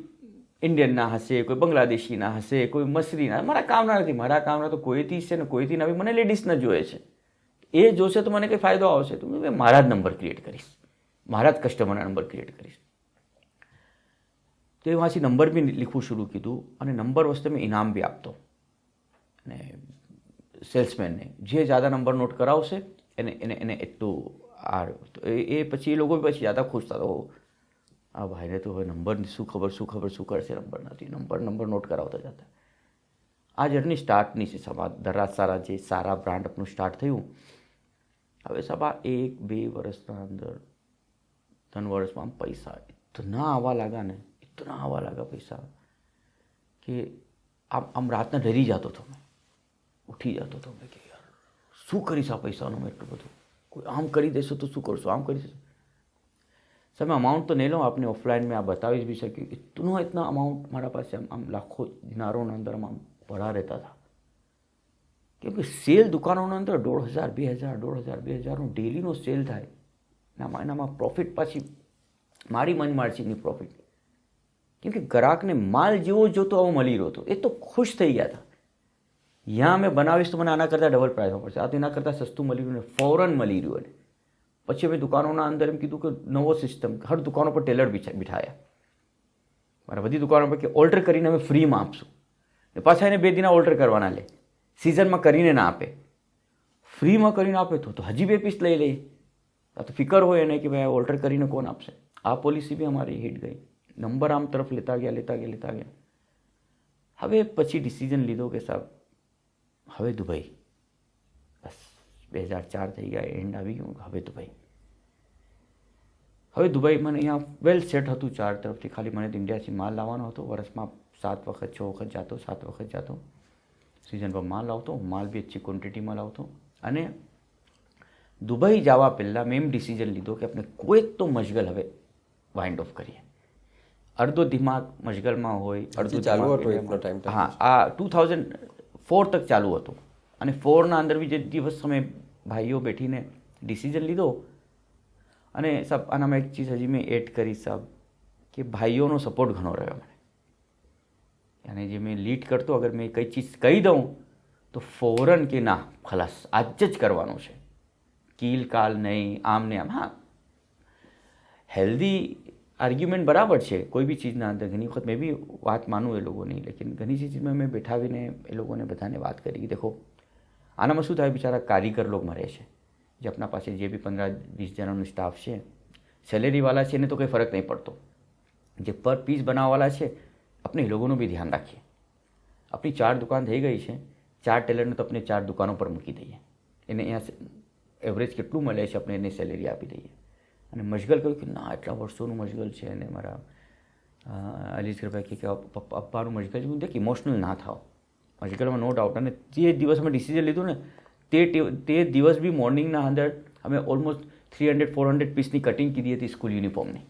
ઇન્ડિયનના હશે, કોઈ બાંગ્લાદેશીના હશે, કોઈ મસરીના. મારા કામના નથી, મારા કામના તો કોઈથી છે ને કોઈથી નથી, મને લેડીઝના જોઈએ છે. એ જોશે તો મને કંઈ ફાયદો આવશે તો મેં મારા જ નંબર ક્રિએટ કરીશ, મારા જ કસ્ટમરના નંબર ક્રિએટ કરીશ. તો એ વાંચી નંબર બી લીખવું શરૂ કીધું, અને નંબર વસ્તુ મેં ઇનામ બી આપતો. અને સેલ્સમેનને જે જ્યાદા નંબર નોટ કરાવશે એને એટલું આ. તો એ પછી એ લોકો પછી જ્યાદા ખુશ થતા, આ ભાઈને તો હવે નંબર શું ખબર શું કરશે, નંબર નથી, નંબર નોટ કરાવતા જતા. આ જર્ની સ્ટાર્ટની છે સાહેબ. દરાજ સારા જે સારા બ્રાન્ડ આપણું સ્ટાર્ટ થયું. હવે સાહેબ આ 1-2 વર્ષના અંદર 3 વર્ષમાં પૈસા ઇતના આવવા લાગ્યા પૈસા કે આમ રાતના ડરી જતો હતો મેં, ઉઠી જતો હતો મેં કે યાર શું કરીશ આ પૈસાનું મેં એટલું બધું, કોઈ આમ કરી દેશો તો શું કરશો, આમ કરી દેશો. સાહેબ અમાઉન્ટ તો નહીં લો, આપને ઓફલાઈન મેં આ બતાવી જ બી શક્યું. ઇતના અમાઉન્ટ મારા પાસે આમ લાખો દિનારોના અંદર આમ પડા રહેતા હતા. કેમ કે સેલ દુકાનોના અંદર 1500, 2000, 2000 ડેલીનો સેલ થાય. એનામાં પ્રોફિટ પાછી મારી મનમારજીની પ્રોફિટ. કેમ કે ગ્રાહકને માલ જેવો જોતો આવો મળી રહ્યો હતો, એ તો ખુશ થઈ ગયા હતા. यहाँ મેં બનાવીશ તો મને આના કરતાં ડબલ પ્રાઇસમાં પડશે, આ તો એના કરતાં સસ્તું મળી રહ્યું ને ફોરન મળી રહ્યું. અને પછી અમે દુકાનોના અંદર એમ કીધું કે નવો સિસ્ટમ, હર દુકાનો પર ટેલર બિઠાયા. મારા બધી દુકાનો પર કે ઓલ્ટર કરીને અમે ફ્રીમાં આપશું. ને પાછા એને 2 દિના ઓલ્ટર કરવાના લે, સિઝનમાં કરીને ના આપે, ફ્રીમાં કરીને આપે તો હજી 2 પીસ લઈ લે. આ તો ફિકર હોય એને કે ભાઈ ઓલ્ટર કરીને કોણ આપશે. આ પોલિસી બી અમારી હિટ ગઈ. નંબર આમ તરફ લેતા ગયા. હવે પછી ડિસિઝન લીધો કે સાહેબ હવે દુબઈ, બસ 2004 થઈ ગયા, એન્ડ આવી ગયું. હવે દુબઈ મને અહીંયા વેલ સેટ હતું 4 તરફથી. ખાલી મને ઇન્ડિયાથી માલ લાવવાનો હતો. વર્ષમાં 7 વખત 6 વખત જાતો, 7 વખત જાતો. સિઝન પર માલ લાવતો, માલ બી अच्छी ક્વોન્ટિટીમાં લાવતો. અને દુબઈ જવા પહેલાં મેં એમ ડિસિઝન લીધો કે આપણે કોઈ તો મશગલ હવે વાઇન્ડ ઓફ કરીએ. અડધો દિમાગ મશગલમાં હોય, અડધો ચાલુ હતો. હા, આ 2004 તક ચાલુ હતો. અને 4ના અંદર બી જે દિવસ અમે ભાઈઓ બેઠીને ડિસિઝન લીધો. અને સાહેબ આનામાં એક ચીજ હજી મેં એડ કરી સાહેબ, કે ભાઈઓનો સપોર્ટ ઘણો રહ્યો મને. અને જે મેં લીડ કરતો, અગર મેં કઈ ચીજ કહી દઉં તો ફોરન કે ના ખલાસ આજ જ કરવાનું છે, કીલ કાલ નહીં, આમ ને આમ. હા, હેલ્ધી આર્ગ્યુમેન્ટ બરાબર છે કોઈ બી ચીજના અંદર. ઘણી વખત મેં બી વાત માનું એ લોકોની, લેકિન ઘણી ચીજમાં મેં બેઠાવીને એ લોકોને બધાને વાત કરી. દેખો આનામાં શું થાય, બિચારા કારીગર લોકો મરે છે, જે આપણા પાસે જે બી 15-20 જણાનું સ્ટાફ છે, સેલેરીવાળા છે એને તો કંઈ ફરક નહીં પડતો. જે પર પીસ બનાવવાવાળા છે આપણે એ લોકોનું બી ધ્યાન રાખીએ. આપણી 4 દુકાન થઈ ગઈ છે, 4 ટેલરને તો આપણે 4 દુકાનો પર મૂકી દઈએ, એને અહીંયા એવરેજ કેટલું મળે છે આપણે એને સેલેરી આપી દઈએ. અને મશગલ કહ્યું કે ના એટલા વર્ષોનું મશગલ છે. અને મારા અલીસરભાઈ કે પપ્પાનું મશગલ છે. હું દેખ ઇમોશનલ ના થાવ, મશગલમાં નો ડાઉટ. અને જે દિવસ અમે ડિસિઝન લીધું ને તે દિવસ બી મોર્નિંગના અંદર અમે ઓલમોસ્ટ 300-400 પીસની કટિંગ કીધી હતી સ્કૂલ યુનિફોર્મની.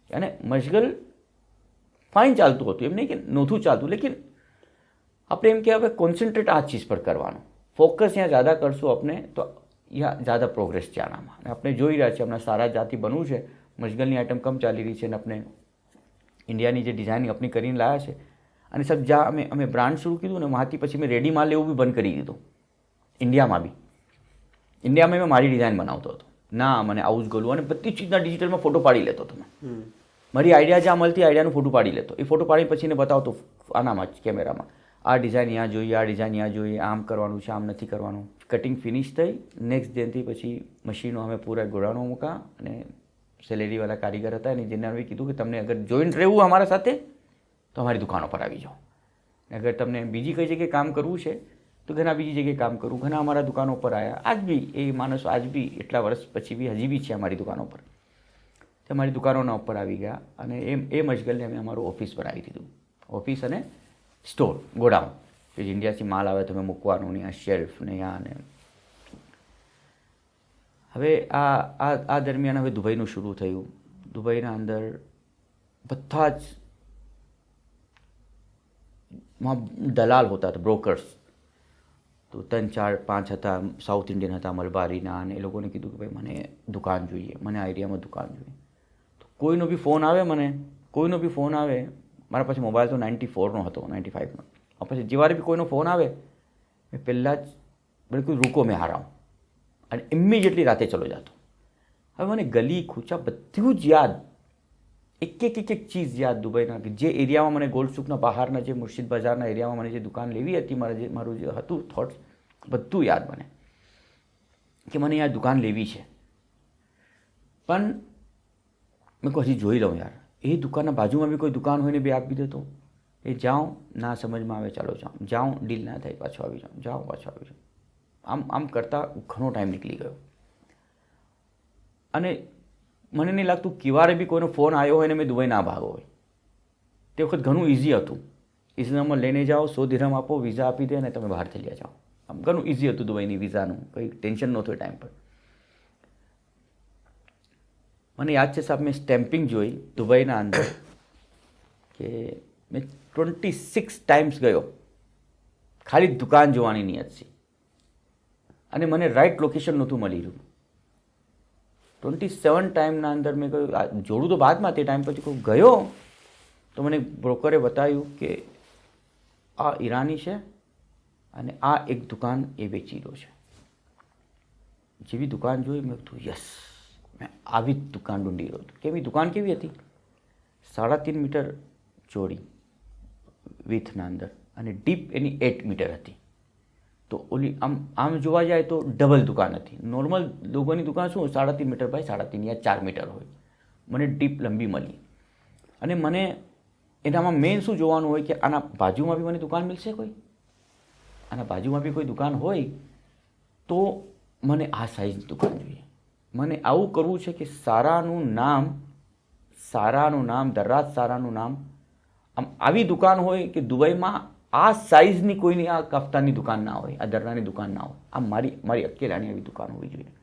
અને મશગલ ફાઇન ચાલતું હતું, એમ નહીં કે નહોતું ચાલતું, લેકિન આપણે એમ કે હવે કોન્સન્ટ્રેટ આ ચીજ પર કરવાનું, ફોકસ यहाँ ज़्यादा કરશું આપણે તો यहाँ ज़्यादा પ્રોગ્રેસ છે આનામાં. અને આપણે જોઈ રહ્યા છીએ હમણાં સારા જાતિ બનવું છે, મશગલની આઈટમ કમ ચાલી રહી છે. અને આપણે ઇન્ડિયાની જે ડિઝાઇનિંગ આપણી કરીને લાવ્યા છે. અને સબ જ્યાં અમે બ્રાન્ડ શરૂ કીધું ને વહાંથી પછી મેં રેડી માલ લેવું બી બંધ કરી દીધું. ઇન્ડિયામાં મેં મારી ડિઝાઇન બનાવતો હતો. ના મને આવું જ ગોલું, અને બધી ચીજના ડિજિટલમાં ફોટો પાડી લેતો હતો મેં. મારી આઈડિયા જ્યાં મળતી આઈડિયાનું ફોટો પાડી લેતો. એ ફોટો પાડી પછી એને બતાવતો આનામાં જ કેમેરામાં, આ ડિઝાઇન અહીંયા જોઈએ, આ ડિઝાઇન અહીંયા જોઈએ, આમ કરવાનું છે, આમ નથી કરવાનું. કટિંગ ફિનિશ થઈ નેક્સ્ટ ડેથી પછી મશીનો અમે પૂરા ગોળાનો મૂકા. અને સેલેરીવાળા કારીગર હતા અને જેને અમે કીધું કે તમને અગર જોઈન્ટ રહેવું અમારા સાથે તો અમારી દુકાનો પર આવી જાઓ. અગર તમને બીજી કઈ જગ્યાએ કામ કરવું છે તો ઘણા બીજી જગ્યાએ કામ કરવું. ઘણા અમારા દુકાનો પર આવ્યા. આજ બી એ માણસો આજ બી એટલા વર્ષ પછી બી હજી બી છે અમારી દુકાનો પર. તે અમારી દુકાનોના ઉપર આવી ગયા. અને એ મશગલને અમે અમારું ઓફિસ બનાવી દીધું. ઓફિસ અને સ્ટોર, ગોડાઉન, કે ઇન્ડિયાથી માલ આવે તમે મૂકવાનું ને આ શેલ્ફ ને આ ને. હવે આ દરમિયાન હવે દુબઈનું શરૂ થયું. દુબઈના અંદર બધા જ દલાલ હોતા હતા, બ્રોકર્સ. તો 3, 4, 5 હતા, સાઉથ ઇન્ડિયન હતા, મલબારીના. અને એ લોકોને કીધું કે ભાઈ મને દુકાન જોઈએ, મને આ એરિયામાં દુકાન જોઈએ. તો કોઈનો બી ફોન આવે, મારા પાસે મોબાઈલ તો 94નો હતો, 95નો. પછી જેવારે બી કોઈનો ફોન આવે મેં પહેલાં જ બિલકુલ રૂકો મેં હારાઉં અને ઇમિડિયેટલી રાતે ચલો જાતો. હવે મને ગલી ખૂચા બધું જ યાદ, એક ચીઝ યાદ દુબઈના. કે જે એરિયામાં મને ગોલ્ડસુકના બહારના જે મુર્શિદ બજારના એરિયામાં મને જે દુકાન લેવી હતી, મારું જે હતું થોટ્સ બધું યાદ મને કે મને આ દુકાન લેવી છે. પણ મેં કહું હજી જોઈ લઉં યાર. એ દુકાનના બાજુમાં બી કોઈ દુકાન હોય ને બે આપી દેતો. એ જાઉં, ના સમજમાં આવે ચાલો જાઉં, ડીલ ના થાય પાછો આવી જાઉં, પાછો આવી જાઉં. આમ કરતાં ઘણો ટાઈમ નીકળી ગયો. અને મને નહીં લાગતું કિવારે બી કોઈનો ફોન આવ્યો હોય ને મેં દુબઈ ના ભાગો હોય. તે વખત ઘણું ઇઝી હતું. ઇઝરામાં લઈને જાઓ, 100 દિરહમ આપો, વિઝા આપી દે અને તમે બહાર ચાલ્યા જાઓ. આમ ઘણું ઇઝી હતું દુબઈની વિઝાનું, કંઈ ટેન્શન નહોતું એ ટાઈમ પર. મને યાદ છે સાહેબ, મેં સ્ટેમ્પિંગ જોઈ દુબઈના અંદર કે મેં 26 ટાઈમ્સ ગયો ખાલી દુકાન જોવાની નિયતથી. અને મને રાઈટ લોકેશન નહોતું મળી રહ્યું. 27 ટાઈમના અંદર મેં કહ્યું જોડું તો બાદમાં, તે ટાઈમ પછી કોઈ ગયો તો મને બ્રોકરે બતાવ્યું કે આ ઈરાની છે અને આ એક દુકાન એ વેચી રહ્યો છે. જેવી દુકાન જોઈ મેં કીધું યસ, મેં આવી જ દુકાન ઢૂંઢી રહ્યો હતો. કેવી દુકાન કેવી હતી? 3.5 મીટર ચોડી વિથના અંદર અને ડીપ એની 8 મીટર હતી. તો ઓલી આમ જોવા જાય તો ડબલ દુકાન હતી. નોર્મલ લોકોની દુકાન શું 3.5 મીટર બાય 3.5 યા 4 મીટર હોય. મને ડીપ લંબી મળી. અને મને એનામાં મેઇન શું જોવાનું હોય કે આના બાજુમાં બી મને દુકાન મળશે કોઈ, આના બાજુમાં બી કોઈ દુકાન હોય તો મને આ સાઈઝની દુકાન જોઈએ. મને આવું કરવું છે કે સારાનું નામ દરાજ સારાનું નામ આમ આવી દુકાન હોય કે દુબઈમાં આ સાઈઝની કોઈની આ કફતાની દુકાન ના હોય, આ દર્રાની દુકાન ના હોય. આ મારી અકેલાની આવી દુકાન હોવી જોઈએ.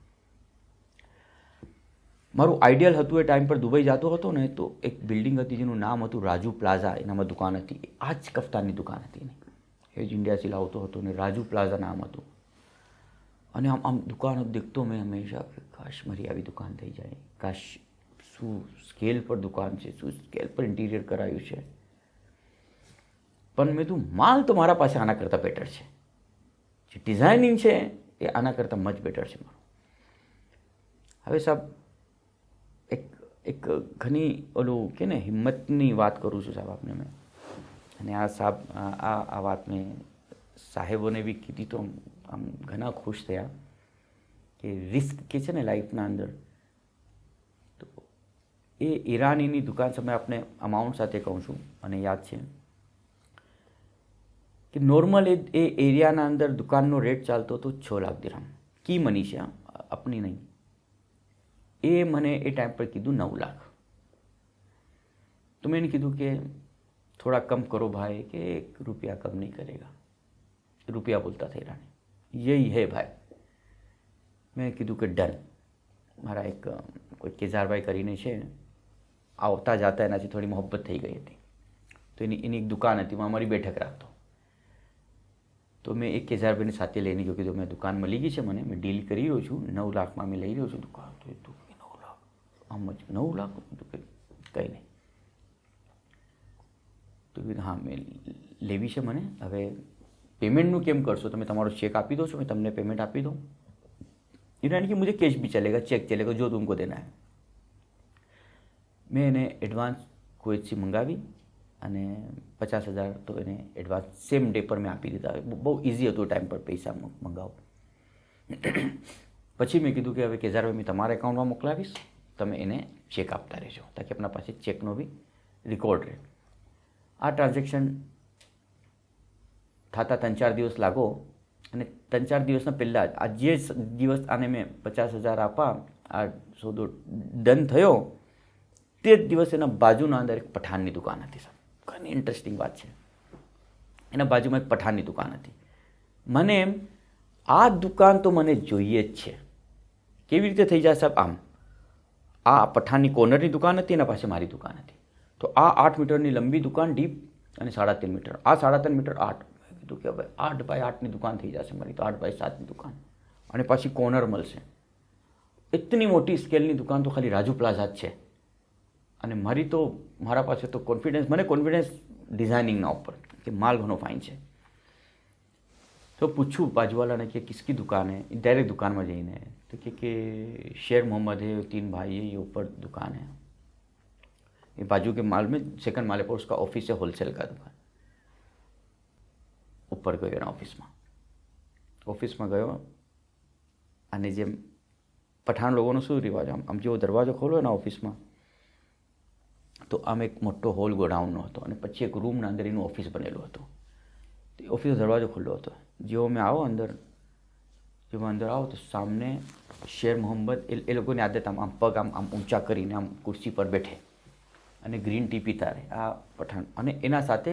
મારું આઈડિયલ હતું એ ટાઈમ પર દુબઈ જતો હતો ને તો એક બિલ્ડિંગ હતી જેનું નામ હતું રાજુ પ્લાઝા. એનામાં દુકાન હતી, આ જ કફતાની દુકાન હતી. એ જ ઇન્ડિયાથી લાવતો હતો ને રાજુ પ્લાઝા નામ હતું. અને આમ દુકાન દેખતો મેં હંમેશા કે કાશ મારી આવી દુકાન થઈ જાય, કાશ શું સ્કેલ પર દુકાન છે, શું સ્કેલ પર ઇન્ટિરિયર કરાયું છે. પણ મેં તું માલ તો મારા પાસે આના કરતાં બેટર છે, જે ડિઝાઇનિંગ છે એ આના કરતાં મચ બેટર છે મારું. હવે સાહેબ એક ઘણી ઓલું કે ને હિંમતની વાત કરું છું સાહેબ આપને મેં. અને આ સાહેબ આ વાત મેં સાહેબોને બી કીધી તો આમ ઘણા ખુશ થયા કે રિસ્ક કે છે ને લાઈફના અંદર. તો એ ઈરાનીની દુકાન સમય આપણે અમાઉન્ટ સાથે કહું છું અને યાદ છે કે નોર્મલ એ એરિયાના અંદર દુકાનનો રેટ ચાલતો હતો 6 લાખ દિરહમ, કી મની છે, આપની નહીં. એ મને એ ટાઈમ પર કીધું 9 લાખ. તો મેં એને કીધું કે થોડા કમ કરો ભાઈ, કે 1 रुपया कम नहीं करेगा. रुपया बोलता था ईरानी, यही है भाई. મેં કીધું કે ડન. મારા એક કોઈ કેઝારભાઈ કરીને છે, આવતા જતા એનાથી થોડી મોહબ્બત થઈ ગઈ હતી. તો એની એક દુકાન હતી, હું અમારી બેઠક રાખતો. તો મેં એક કેઝારભાઈને સાથે લઈને ગયો, કીધું મેં દુકાન મળી ગઈ છે મને, મેં ડીલ કરી રહ્યો છું, 9 લાખમાં મેં લઈ રહ્યો છું દુકાન. તો એ તું 9 લાખ આમ જ 9 લાખ કંઈ નહીં. તો હા મેં લેવી છે મને. હવે પેમેન્ટનું કેમ કરશો તમે? તમારો ચેક આપી દો છો, મેં તમને પેમેન્ટ આપી દઉં. ईरानी कि मुझे कैश भी चलेगा, चेक चलेगा, जो तुमको देना है. મેં એને એડવાન્સ કુવૈતથી મંગાવી અને 50,000 તો એને એડવાન્સ સેમ ડે પર મેં આપી દીધા. બહુ ઇઝી હતું ટાઈમ પર પૈસા મંગાવો. પછી મેં કીધું કે હવે કેઝારભાઈ મેં તમારા એકાઉન્ટમાં મોકલાવીશ, તમે એને ચેક આપતા રહેજો, તાકી આપણા પાસે ચેકનો બી રેકોર્ડ રહે. આ ટ્રાન્ઝેક્શન થતા 3-4 દિવસ લાગો, અને 3-4 દિવસના પહેલાં જ આ જે દિવસ આને મેં 50,000 આપા, આ સોદો ડન થયો, તે જ દિવસ એના બાજુના અંદર એક પઠાણની દુકાન હતી. સર ઘણી ઇન્ટરેસ્ટિંગ વાત છે. એના બાજુમાં એક પઠાણની દુકાન હતી. મને એમ આ દુકાન તો મને જોઈએ જ છે. કેવી રીતે થઈ જાય સાહેબ? આમ આ પઠાણની કોર્નરની દુકાન હતી, એના પાસે મારી દુકાન હતી. તો આ 8 મીટરની લંબી દુકાન ડીપ અને 3.5 મીટર, આ 3.5 મીટર 8. કીધું કે ભાઈ 8x8ની દુકાન થઈ જશે મારી, તો 8x7ની દુકાન, અને પાછી કોર્નર મળશે. એટલી મોટી સ્કેલની દુકાન તો ખાલી રાજુ પ્લાઝા જ છે. અને મારા પાસે તો મને કોન્ફિડન્સ ડિઝાઇનિંગના ઉપર કે માલ ઘણો ફાઇન છે. તો પૂછું બાજુવાલાને कि किसकी दुकान है, डायरेक्ट दुकान में जाइए. तो कि शेर मोहम्मद है, 3 भाई है, ये ऊपर दुकान है, ये बाजू के माल में सेकंड माले पर उसका ऑफिस है, होलसेल का दुकान. ઉપર ગયો એના ઓફિસમાં ગયો, અને જેમ પઠાણ લોકોનો શું રિવાજ, આમ જેવો દરવાજો ખોલો એના ઓફિસમાં, તો આમ એક મોટો હોલ ગોડાઉનનો હતો, અને પછી એક રૂમના અંદર એનું ઓફિસ બનેલું હતું. તો ઓફિસનો દરવાજો ખુલ્લો હતો. જેવો મેં અંદર આવો તો સામને શેર મોહમ્મદ, એ લોકોની આદત આમ પગ આમ ઊંચા કરીને આમ ખુરશી પર બેઠે અને ગ્રીન ટી પીતા રહે આ પઠાણ, અને એના સાથે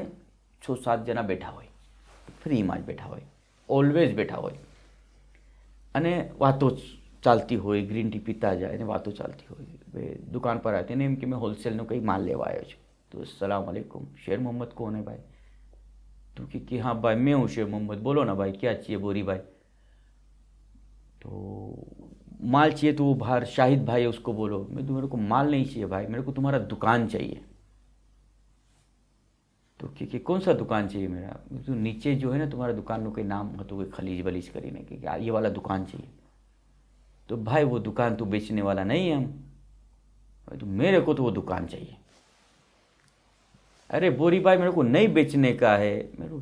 6-7 જણા બેઠા હોય, ફ્રીમાં જ બેઠા હોય, ઓલવેઝ બેઠા હોય, અને વાતો ચાલતી હોય, ગ્રીન ટી પીતા જાય અને વાતો ચાલતી હોય. દુકાન પર આવી એને એમ કે મેં હોલસેલનો કંઈ માલ લેવા આવ્યો છું. તો अस्सलाम वालेकुम, शेर मोहम्मद कौन है भाई? तो कि हाँ भाई मैं हूँ शेर मोहम्मद, बोलो ना भाई क्या चाहिए बोरी भाई? तो माल चाहिए तो वो बाहर शाहिद भाई है उसको बोलो. मैं तो मेरे को माल नहीं चाहिए भाई, मेरे को तुम्हारा दुकान चाहिए. तो कि कौन सा दुकान चाहिए मेरा? तो नीचे जो है ना तुम्हारा दुकान में कोई नाम हो तो कोई खलीज वलीज करीने कि ये वाला दुकान चाहिए. तो भाई वो दुकान तो बेचने वाला नहीं है हम, तो मेरे को तो वो दुकान चाहिए. अरे बोरी भाई मेरे को नहीं बेचने का है, मेरे को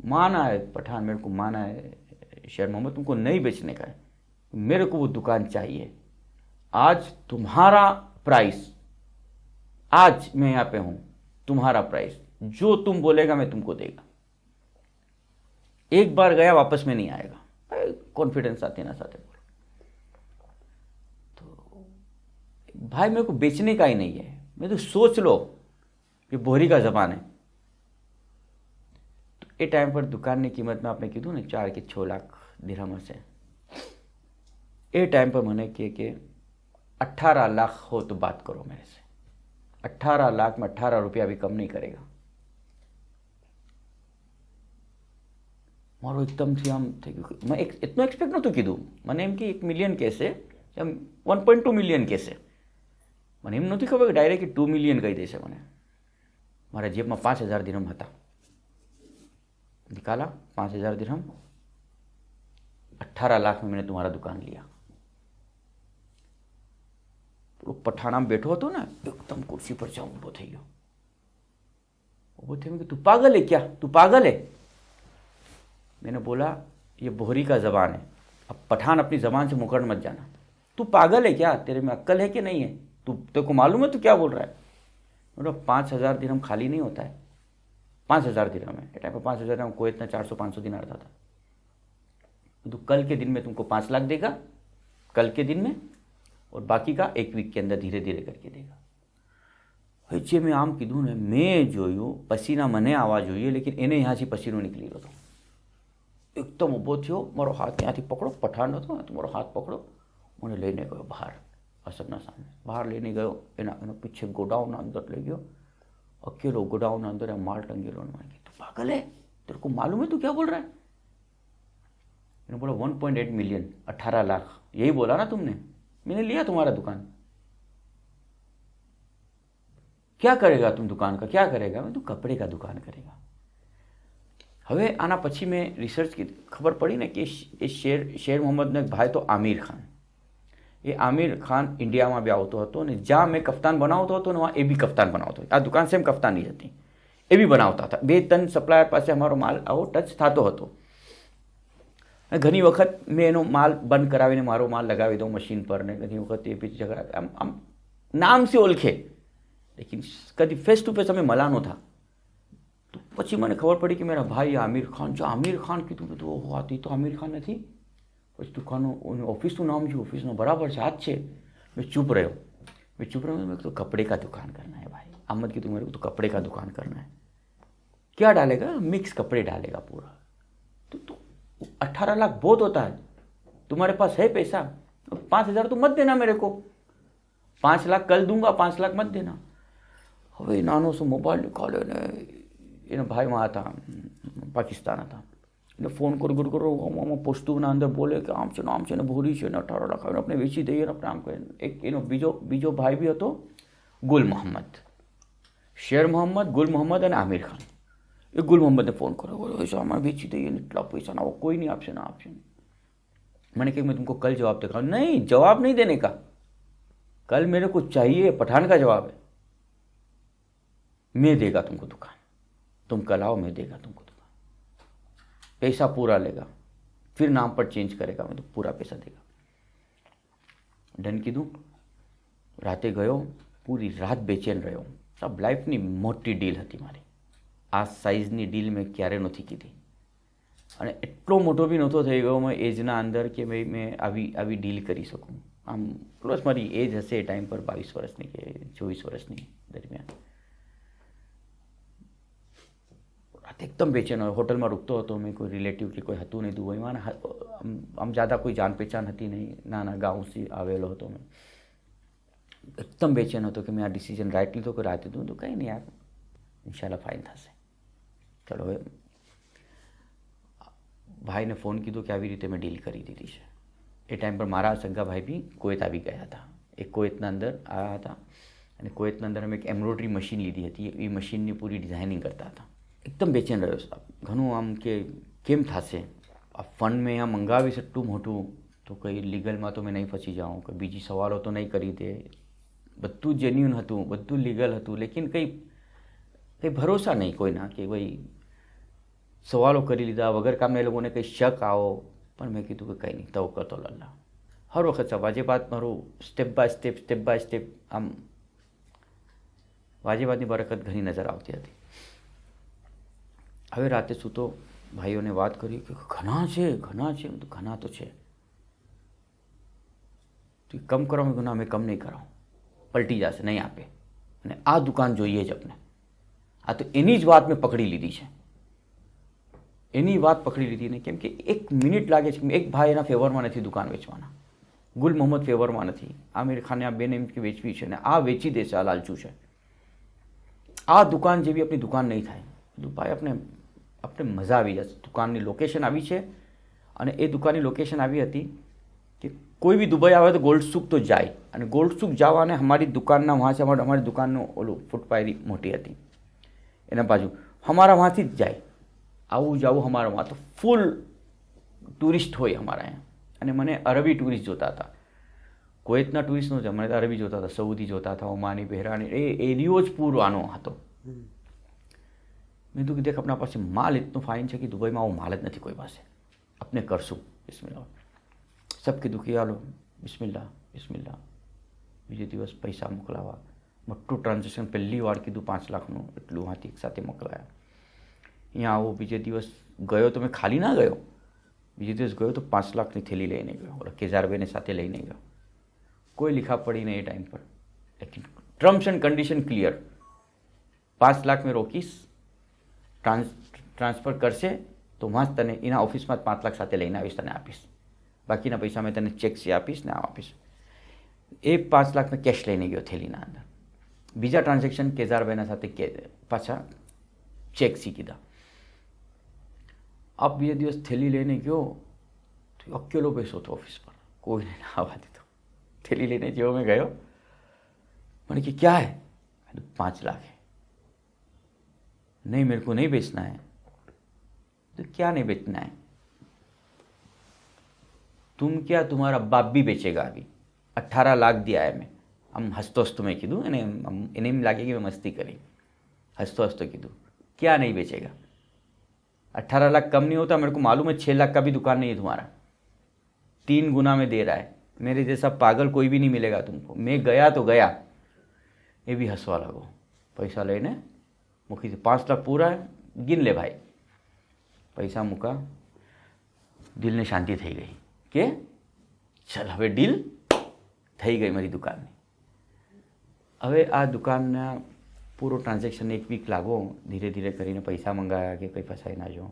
माना है पठान, मेरे को माना है शेर मोहम्मद, तुमको नहीं बेचने का है, मेरे को वो दुकान चाहिए. आज तुम्हारा प्राइस, आज मैं यहाँ पे हूँ, तुम्हारा प्राइस जो तुम बोलेगा मैं तुमको देगा. एक बार गया वापस में नहीं आएगा. कॉन्फिडेंस आते ना साथे बोलो. तो भाई मेरे को बेचने का ही नहीं है, मैं तो सोच लो ये बोरी का ज़बान है. तो ये टाइम पर दुकान की कीमत में आपने कीधું ને 4 કે 6 લાખ દિરહમ હશે. એ टाइम पर मैंने कि 18 लाख हो तो बात करो मेरे से. 18 लाख में 18 रुपया भी कम नहीं करेगा. મારો એકદમથી આમ થઈ ગયું. મેં એટલું એક્સપેક્ટ નહોતું કીધું. મને એમ કે 1 મિલિયન કહેશે, એમ 1.2 મિલિયન કહેશે. મને એમ નહોતી ખબર કે ડાયરેક્ટ 2 મિલિયન કહી દેશે મને. મારા જેબમાં 5,000 દિરહમ હતા. निकाला 5,000 दिरहम, 18 लाख में मैंने तुम्हारा दुकान लिया. पठाना में बैठो तो ना एकदम कुर्सी पर जाऊं ऊबो થઈ ગયો. ऊबो थे मैं कि तू पागल है क्या, तू पागल है? मैंने बोला ये बोहरी का ज़बान है, अब पठान अपनी ज़बान से मुकर मत जाना. तू पागल है क्या, तेरे में अक्ल है कि नहीं है, तेरे को मालूम है तू क्या बोल रहा है? मतलब 5,000 दिरहम खाली नहीं होता है. 5,000 दिरहम है। टाइम पर 5,000 कोवैत में 400-500 दिनार था। तो कल के दिन में तुमको 5 लाख देगा, कल के दिन में, और बाकी का 1 वीक के अंदर धीरे धीरे करके देगा। જે મેં આમ કીધું ને, મેં જોયું પસીના મને આવવા જોઈએ, લેકિન એને ત્યાંથી પસીનો નીકળી ગયો હતો. એકદમ ઊભો થયો, મારો હાથ ત્યાંથી પકડો, પઠાણ હતો ને, તો મારો હાથ પકડો, મને લઈને ગયો બહાર અસરના સામે. બહાર લઈને ગયો, એના પીછે ગોડાઉનના અંદર લઈ ગયો. अकेलो गोडाउन अंदर है, माल टंगेलो. तो पागल है, तेरे को मालूम है तू क्या बोल रहा है? मैंने बोला 1.8 मिलियन, 18 लाख, यही बोला ना तुमने, मैंने लिया तुम्हारा दुकान. क्या करेगा तुम दुकान का, क्या करेगा? मैं, तू कपड़े का दुकान करेगा. હવે આના પછી મેં રિસર્ચ की ખબર પડી ને કે એ શેર મોહમ્મદનો એક ભાઈ તો આમિર ખાન, એ આમિર ખાન ઇન્ડિયામાં બી આવતો હતો ને જ્યાં મેં કપ્તાન બનાવતો હતો ને વहाँ એ બી કપ્તાન બનાવતો હતો. આ દુકાન સેમ કપ્તાનની જ હતી, એ બી બનાવતા હતા. 2-3 સપ્લાયર પાસે અમારો માલ આવો ટચ થતો હતો. અને ઘણી વખત મેં એનો માલ બંધ કરાવીને મારો માલ લગાવી દઉં મશીન પર ને ઘણી વખત એ બી ઝઘડા આમ નામ સે ઓળખે, લેકિન કદી ફેસ ટુ ફેસ અમે મળા નહોતા. તો પછી મને ખબર પડી કે મારા ભાઈ આમિર ખાન, જો આમિર ખાન કીધું બધું, ઓહો આ તો આમિર ખાન નથી. પછી દુકાનો ऑफिस नाम है, ऑफिस में बराबर साथ है. मैं चुप रहा, मेरे को तो कपड़े का दुकान करना है भाई. अहमद की, मेरे को तो कपड़े का दुकान करना है. क्या डालेगा? मिक्स कपड़े डालेगा पूरा. तो 18 लाख बहुत होता है, तुम्हारे पास है पैसा? 5,000 तो मत देना मेरे को, 5 लाख कल दूंगा, 5 लाख मत देना. હવે નાનો સો મોબાઈલ નીકાળ્યો ને એનો ભાઈ વहाँ था, પાકિસ્તાન હતા. એટલે ફોન કરો આમાં પોસ્તુના અંદર બોલે કે આમ છે ને આમ છે ને ભૂરી છે ને 18 લાખ આપણે વેચી દઈએ ને આપણે આમ કરીએ. એક એનો બીજો ભાઈ બી હતો, ગુલ મોહમ્મદ. શેર મોહમ્મદ, ગુલ મોહમ્મદ અને આમિર ખાન. એ ગુલ મોહમ્મદને ફોન કર્યો, બોલો ऐसा हमारे बेची दे, इतना पैसा ना, वो कोई नहीं आपसे ना आपसे. मैंने कहा मैं तुमको कल जवाब देगा. नहीं, जवाब नहीं देने का, कल मेरे को चाहिए, पठान का जवाब है. मैं देगा तुमको दुकान, तुम कल आओ, मैं देगा तुमको दुकान, पैसा पूरा लेगा, फिर नाम पर चेंज करेगा, मैं तो पूरा पैसा देगा. डन कीधुं. राते गयो, पूरी रात बेचैन रह्यो. अब लाइफनी मोटी डील हती मारी. आ साइजनी डील मैं क्यारे नथी कीधी અને એટલો મોટો બી નહોતો થઈ ગયો મેં એજના અંદર કે ભાઈ મેં આવી ડીલ કરી શકું. આમ પ્લસ મારી એજ હશે એ ટાઈમ પર 22 વર્ષની કે 24 વર્ષની દરમિયાન. રાતે એકદમ બેચેન હોય. હોટલમાં રૂકતો હતો મેં, કોઈ રિલેટિવ કે કોઈ હતું નહીં દુબઈમાં. આમ જ્યાદા કોઈ જાન પહેચાન હતી નહીં, નાના ગામથી આવેલો હતો મેં. એકદમ બેચેન હતો કે મેં આ ડિસિઝન રાઈટ લીધો કે રાતે દઉં તો કંઈ નહીં યાર, ઇન્શાલ્લાહ ફાઇન થશે. ચલો હવે ભાઈને ફોન કીધો કે આવી રીતે મેં ડીલ કરી દીધી છે. એ ટાઈમ પર મારા સગા ભાઈ બી કુવૈત આવી ગયા હતા. એ કુવૈતના અંદર આવ્યા હતા અને કુવૈતના અંદર અમે એક એમ્બ્રોઇડરી મશીન લીધી હતી. એ મશીનની પૂરી ડિઝાઇનિંગ કરતા હતા. એકદમ બેચેન રહ્યો ઘણું, આમ કે કેમ થશે આ ફંડ મેં આ મંગાવીશ એટલું મોટું, તો કંઈ લીગલમાં તો મેં નહીં ફસી જાઉં, કે બીજી સવાલો તો નહીં કરી દે. બધું જેન્યુન હતું, બધું લીગલ હતું, લેકિન કંઈ ભરોસા નહીં કોઈના કે ભાઈ સવાલો કરી લીધા વગર કામને એ લોકોને કંઈ શક આવો. પણ મેં કીધું કે કંઈ નહીં, તવક્કલ તો અલ્લાહ. હર વખત વાજેબાદ મારું સ્ટેપ બાય સ્ટેપ આમ વાજેબાદની બરકત ઘણી નજર આવતી હતી. હવે રાતે સૂતો ભાઈઓને વાત કરી કે ઘણા છે. તો ઘણા તો છે, તો કમ કરો. મેં ગુના મેં કમ નહીં કરાવું, પલટી જશે, નહીં આપે. અને આ દુકાન જોઈએ જ આપણે. આ તો એની જ વાત મેં પકડી લીધી છે, એની વાત પકડી લીધી ને. કેમ કે 1 મિનિટ લાગે છે કે એક ભાઈ એના ફેવરમાં નથી દુકાન વેચવાના, ગુલ મોહમ્મદ ફેવરમાં નથી, આમિર ખાને આ બેને એમ કે વેચવી છે ને આ વેચી દેશે, આ લાલચું છે. આ દુકાન જેવી આપણી દુકાન નહીં થાય. ભાઈ આપણે મજા આવી જશે. દુકાનની લોકેશન આવી છે અને એ દુકાનની લોકેશન આવી હતી કે કોઈ બી દુબઈ આવે તો ગોલ્ડ સુક તો જાય, અને ગોલ્ડ સુક જવાને અમારી દુકાનના વहाँ से અમારી દુકાનનું ઓલું ફૂટપાયરી મોટી હતી એના બાજુ, અમારા વहाँથી જ જાય. આવું જાવું અમારા વहाँ તો ફૂલ ટુરિસ્ટ હોય અમારા અહીંયા. અને મને અરબી ટુરિસ્ટ જોતા હતા, કુવૈતના ટુરિસ્ટ નહોતા, મને અરબી જોતા હતા, સઉદી જોતા હતા, ઓમાની, બહેરાની. એ એરિયો જ પૂરો આનો હતો. મેં કીધું કે દેખ આપણા પાસે માલ એટલું ફાઇન છે કે દુબઈમાં આવો માલ જ નથી કોઈ પાસે, આપણે કરશું. બિસ્મિલ્લાહ. સબ કીધું કે હાલો બિસ્મિલ્લાહ. બીજે દિવસ પૈસા મોકલાવા, મોટું ટ્રાન્ઝેક્શન પહેલી વાર કીધું 5 લાખનું, એટલું હાથી એક સાથે મોકલાયા. અહીંયા આવો, બીજે દિવસ ગયો તો મેં ખાલી ના ગયો, બીજે દિવસ ગયો તો 5 લાખની થેલી લઈને ગયો, ઓલા કેઝારભાઈને સાથે લઈને ગયો. કોઈ લીખા પડી નહીં એ ટાઈમ પર, લેકિન terms and condition clear. 5 lakh મેં રોકીશ, ટ્રાન્સફર કરશે તો માં તને એના ઓફિસમાં 5 લાખ સાથે લઈને આવીશ, તને આપીશ. બાકીના પૈસા મેં તને ચેકથી આપીશ ને આપીશ. એ 5 લાખ મેં કેશ લઈને ગયો થેલીના અંદર. બીજા ટ્રાન્ઝેક્શન કેઝારભાઈના સાથે પાછા ચેકથી કીધા. આપ બીજે દિવસ થેલી લઈને ગયો તો અકેલો બેસો હતો ઓફિસ પર, કોઈને ના આવવા દીધો. થેલી લઈને જેવો મેં ગયો, मैंने कि क्या है, 5 लाख है. नहीं मेरे को नहीं बेचना है. तो क्या नहीं बेचना है, तुम क्या तुम्हारा बाप भी बेचेगा. अभी 18 लाख दिया है मैं. हम हंसतो हंसतो मैं कीधું એને એમ લાગે કે મેં મસ્તી કરી. हंसतो हंसतो कीधું क्या नहीं बेचेगा, 18 लाख कम नहीं होता, मेरे को मालूम है 6 लाख का भी दुकान नहीं है तुम्हारा, 3 गुना में दे रहा है. मेरे जैसा पागल कोई भी नहीं मिलेगा तुमको. मैं गया तो गया. એ બી હસવા લાગો. પૈસા લઈને મૂકી દે. 5 લાખ પૂરા ગીન લે ભાઈ. પૈસા મૂકા, દિલને શાંતિ થઈ ગઈ કે ચાલ હવે ડીલ થઈ ગઈ મારી દુકાનની. હવે આ દુકાનના પૂરો ટ્રાન્ઝેક્શન 1 વીક લાગો, ધીરે ધીરે કરીને પૈસા મંગાવ્યા કે કંઈ ફસાઈ ના જો.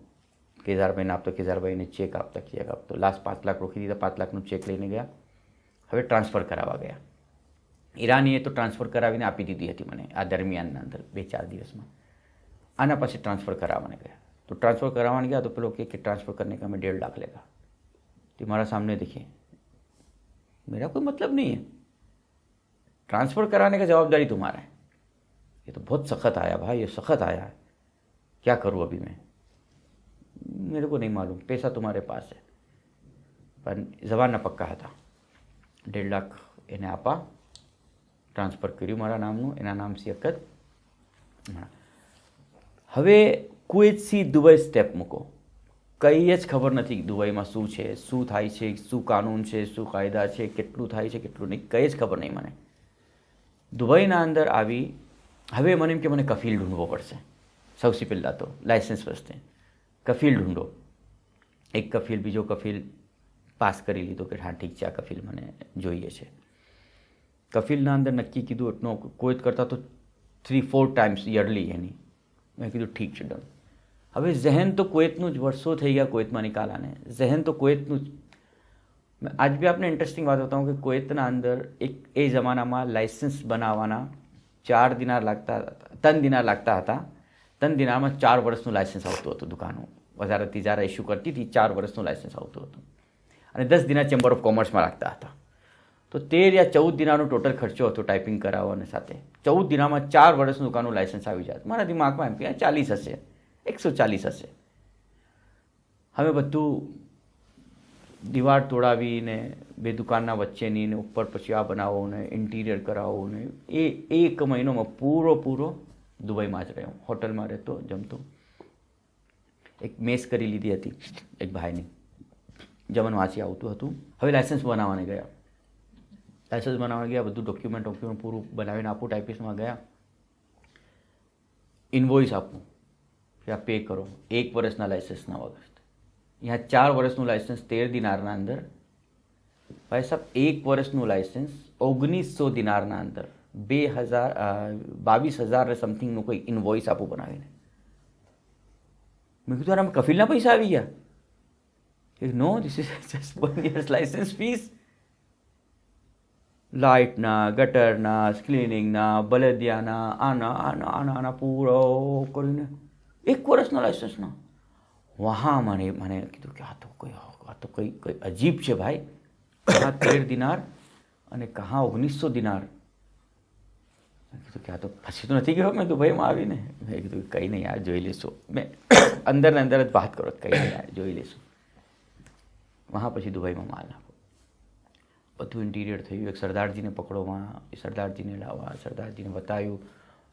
કેઝારભાઈને આપતો, કેઝારભાઈને ચેક આપતો. લાસ્ટ 5 લાખ રોકી દીધા, 5 લાખનું ચેક લઈને ગયા. હવે ટ્રાન્સફર કરાવવા ગયા. ઈરાનીએ તો ટ્રાન્સફર કરાવીને આપી દીધી હતી મને આ દરમિયાનના અંદર 2-4 દિવસમાં. આના પછી ટ્રાન્સફર કરાવવાને ગયા. તો ટ્રાન્सफर करवाने गया तो पेलो कि ट्रांसफ़र करने का मैं 1.5 लाख लेगा. तुम्हारा सामने देखिए, मेरा कोई मतलब नहीं है, ट्रांसफ़र कराने का जवाबदारी तुम्हारा है. ये तो बहुत सख्त आया भाई, ये सख्त आया है, क्या करूँ अभी मैं, मेरे को नहीं मालूम, पैसा तुम्हारे पास है. પણ જવાના પક્કા હતા. 1.5 લાખ એને આપા, ટ્રાન્સફર કર્યું મારા નામનું, એના નામ સિયકત. હવે કુવૈતથી દુબઈ સ્ટેપ મૂકો, કંઈ જ ખબર નથી દુબઈમાં શું છે, શું થાય છે, શું કાનૂન છે, શું કાયદા છે, કેટલું થાય છે, કેટલું નહીં, કંઈ જ ખબર નહીં મને. દુબઈના અંદર આવી, હવે મને એમ કે મને કફીલ ઢૂંઢવો પડશે. સૌથી પહેલાં તો લાઇસન્સ વસ્તે કફીલ ઢૂંઢો. એક કફીલ, બીજો કફીલ પાસ કરી લીધો કે હા ઠીક છે, આ કફીલ મને જોઈએ છે. કફીલના અંદર નક્કી કીધું એટલો કોઈ કરતાં તો 3-4 ટાઈમ્સ યરલી એની. મેં કીધું ઠીક છે, ડન. હવે જહેન તો કુવૈતનું જ, વર્ષો થઈ ગયા કુવૈતમાં નિકાલાને, જહેન તો કુવૈતનું જ. मैं आज भी आपने इंटरेस्टिंग बात बताऊँ कि कुवैतना अंदर एक ए ज़मानाમાં લાઇસન્સ બનાવવાના 4 દિનાર લાગતા હતા, 3 દિનાર લાગતા હતા. 3 દિનારમાં 4 વર્ષનું લાઇસન્સ આવતું હતું. દુકાનો વધારે તિજારા ઇસ્યુ કરતી હતી, 4 વર્ષનું લાઇસન્સ આવતું હતું. અને 10 દિનાર ચેમ્બર ઓફ કોમર્સમાં લાગતા હતા. તો 13 યા 14 દિનારનો ટોટલ ખર્ચો હતો ટાઈપિંગ કરાવવાને સાથે. 14 દિનારમાં 4 વર્ષનું દુકાનનું લાઇસન્સ આવી જાય. મારા દિમાગમાં એમ કે 40 હશે, 140 હશે. હવે બધું દીવાર તોડાવીને 2 દુકાનના વચ્ચેની ને ઉપર પછી આ બનાવો ને ઇન્ટિરિયર કરાવો ને એ 1 મહિનોમાં પૂરો દુબઈમાં જ રહ્યો. હોટલમાં રહેતો, જમતો. એક મેસ કરી લીધી હતી એક ભાઈની, જમણ વાંચી આવતું હતું. હવે લાઇસન્સ બનાવવાને ગયા. લાઇસન્સ બનાવવા ગયા, બધું ડોક્યુમેન્ટ પૂરું બનાવીને આપું, ટાઈપિસ્ટમાં ગયા, ઇન્વોઇસ આપું કે આ પે કરો. 1 વર્ષના લાઇસન્સના વગર. यहाँ 4 વર્ષનું લાઇસન્સ 13 દિનારના અંદર. ભાઈ સાહેબ 1 વર્ષનું લાઇસન્સ 1900 દિનારના અંદર 22,000 સમથિંગનું કોઈ ઇન્વોઇસ આપું બનાવીને. મેં કીધું આમ કફીલના પૈસા આવી ગયા? No, this is just 1 year's licence fees. લાઇટના, ગટરના, ક્લિનિંગના, બલદિયાના, આના પૂરો કરીને 1 વર્ષનો લાઇસન્સનો. વहाँ મને કીધું કે આ તો કોઈ અજીબ છે ભાઈ. કहाँ 13 દિનાર અને કहाँ 1900 દિનાર. મેં કીધું કે આ તો પછી તો નથી ગયો મેં દુબઈમાં આવીને. મેં કીધું કંઈ નહીં યાર, જોઈ લઈશું. મેં અંદર જ વાત કરો, કંઈ નહીં યાર, જોઈ લઈશું. વहाँ પછી દુબઈમાં માલ નાખો. બધું ઇન્ટિરિયર થયું. એક સરદારજીને પકડોમાં, એ સરદારજીને લાવવા, સરદારજીને બતાવ્યું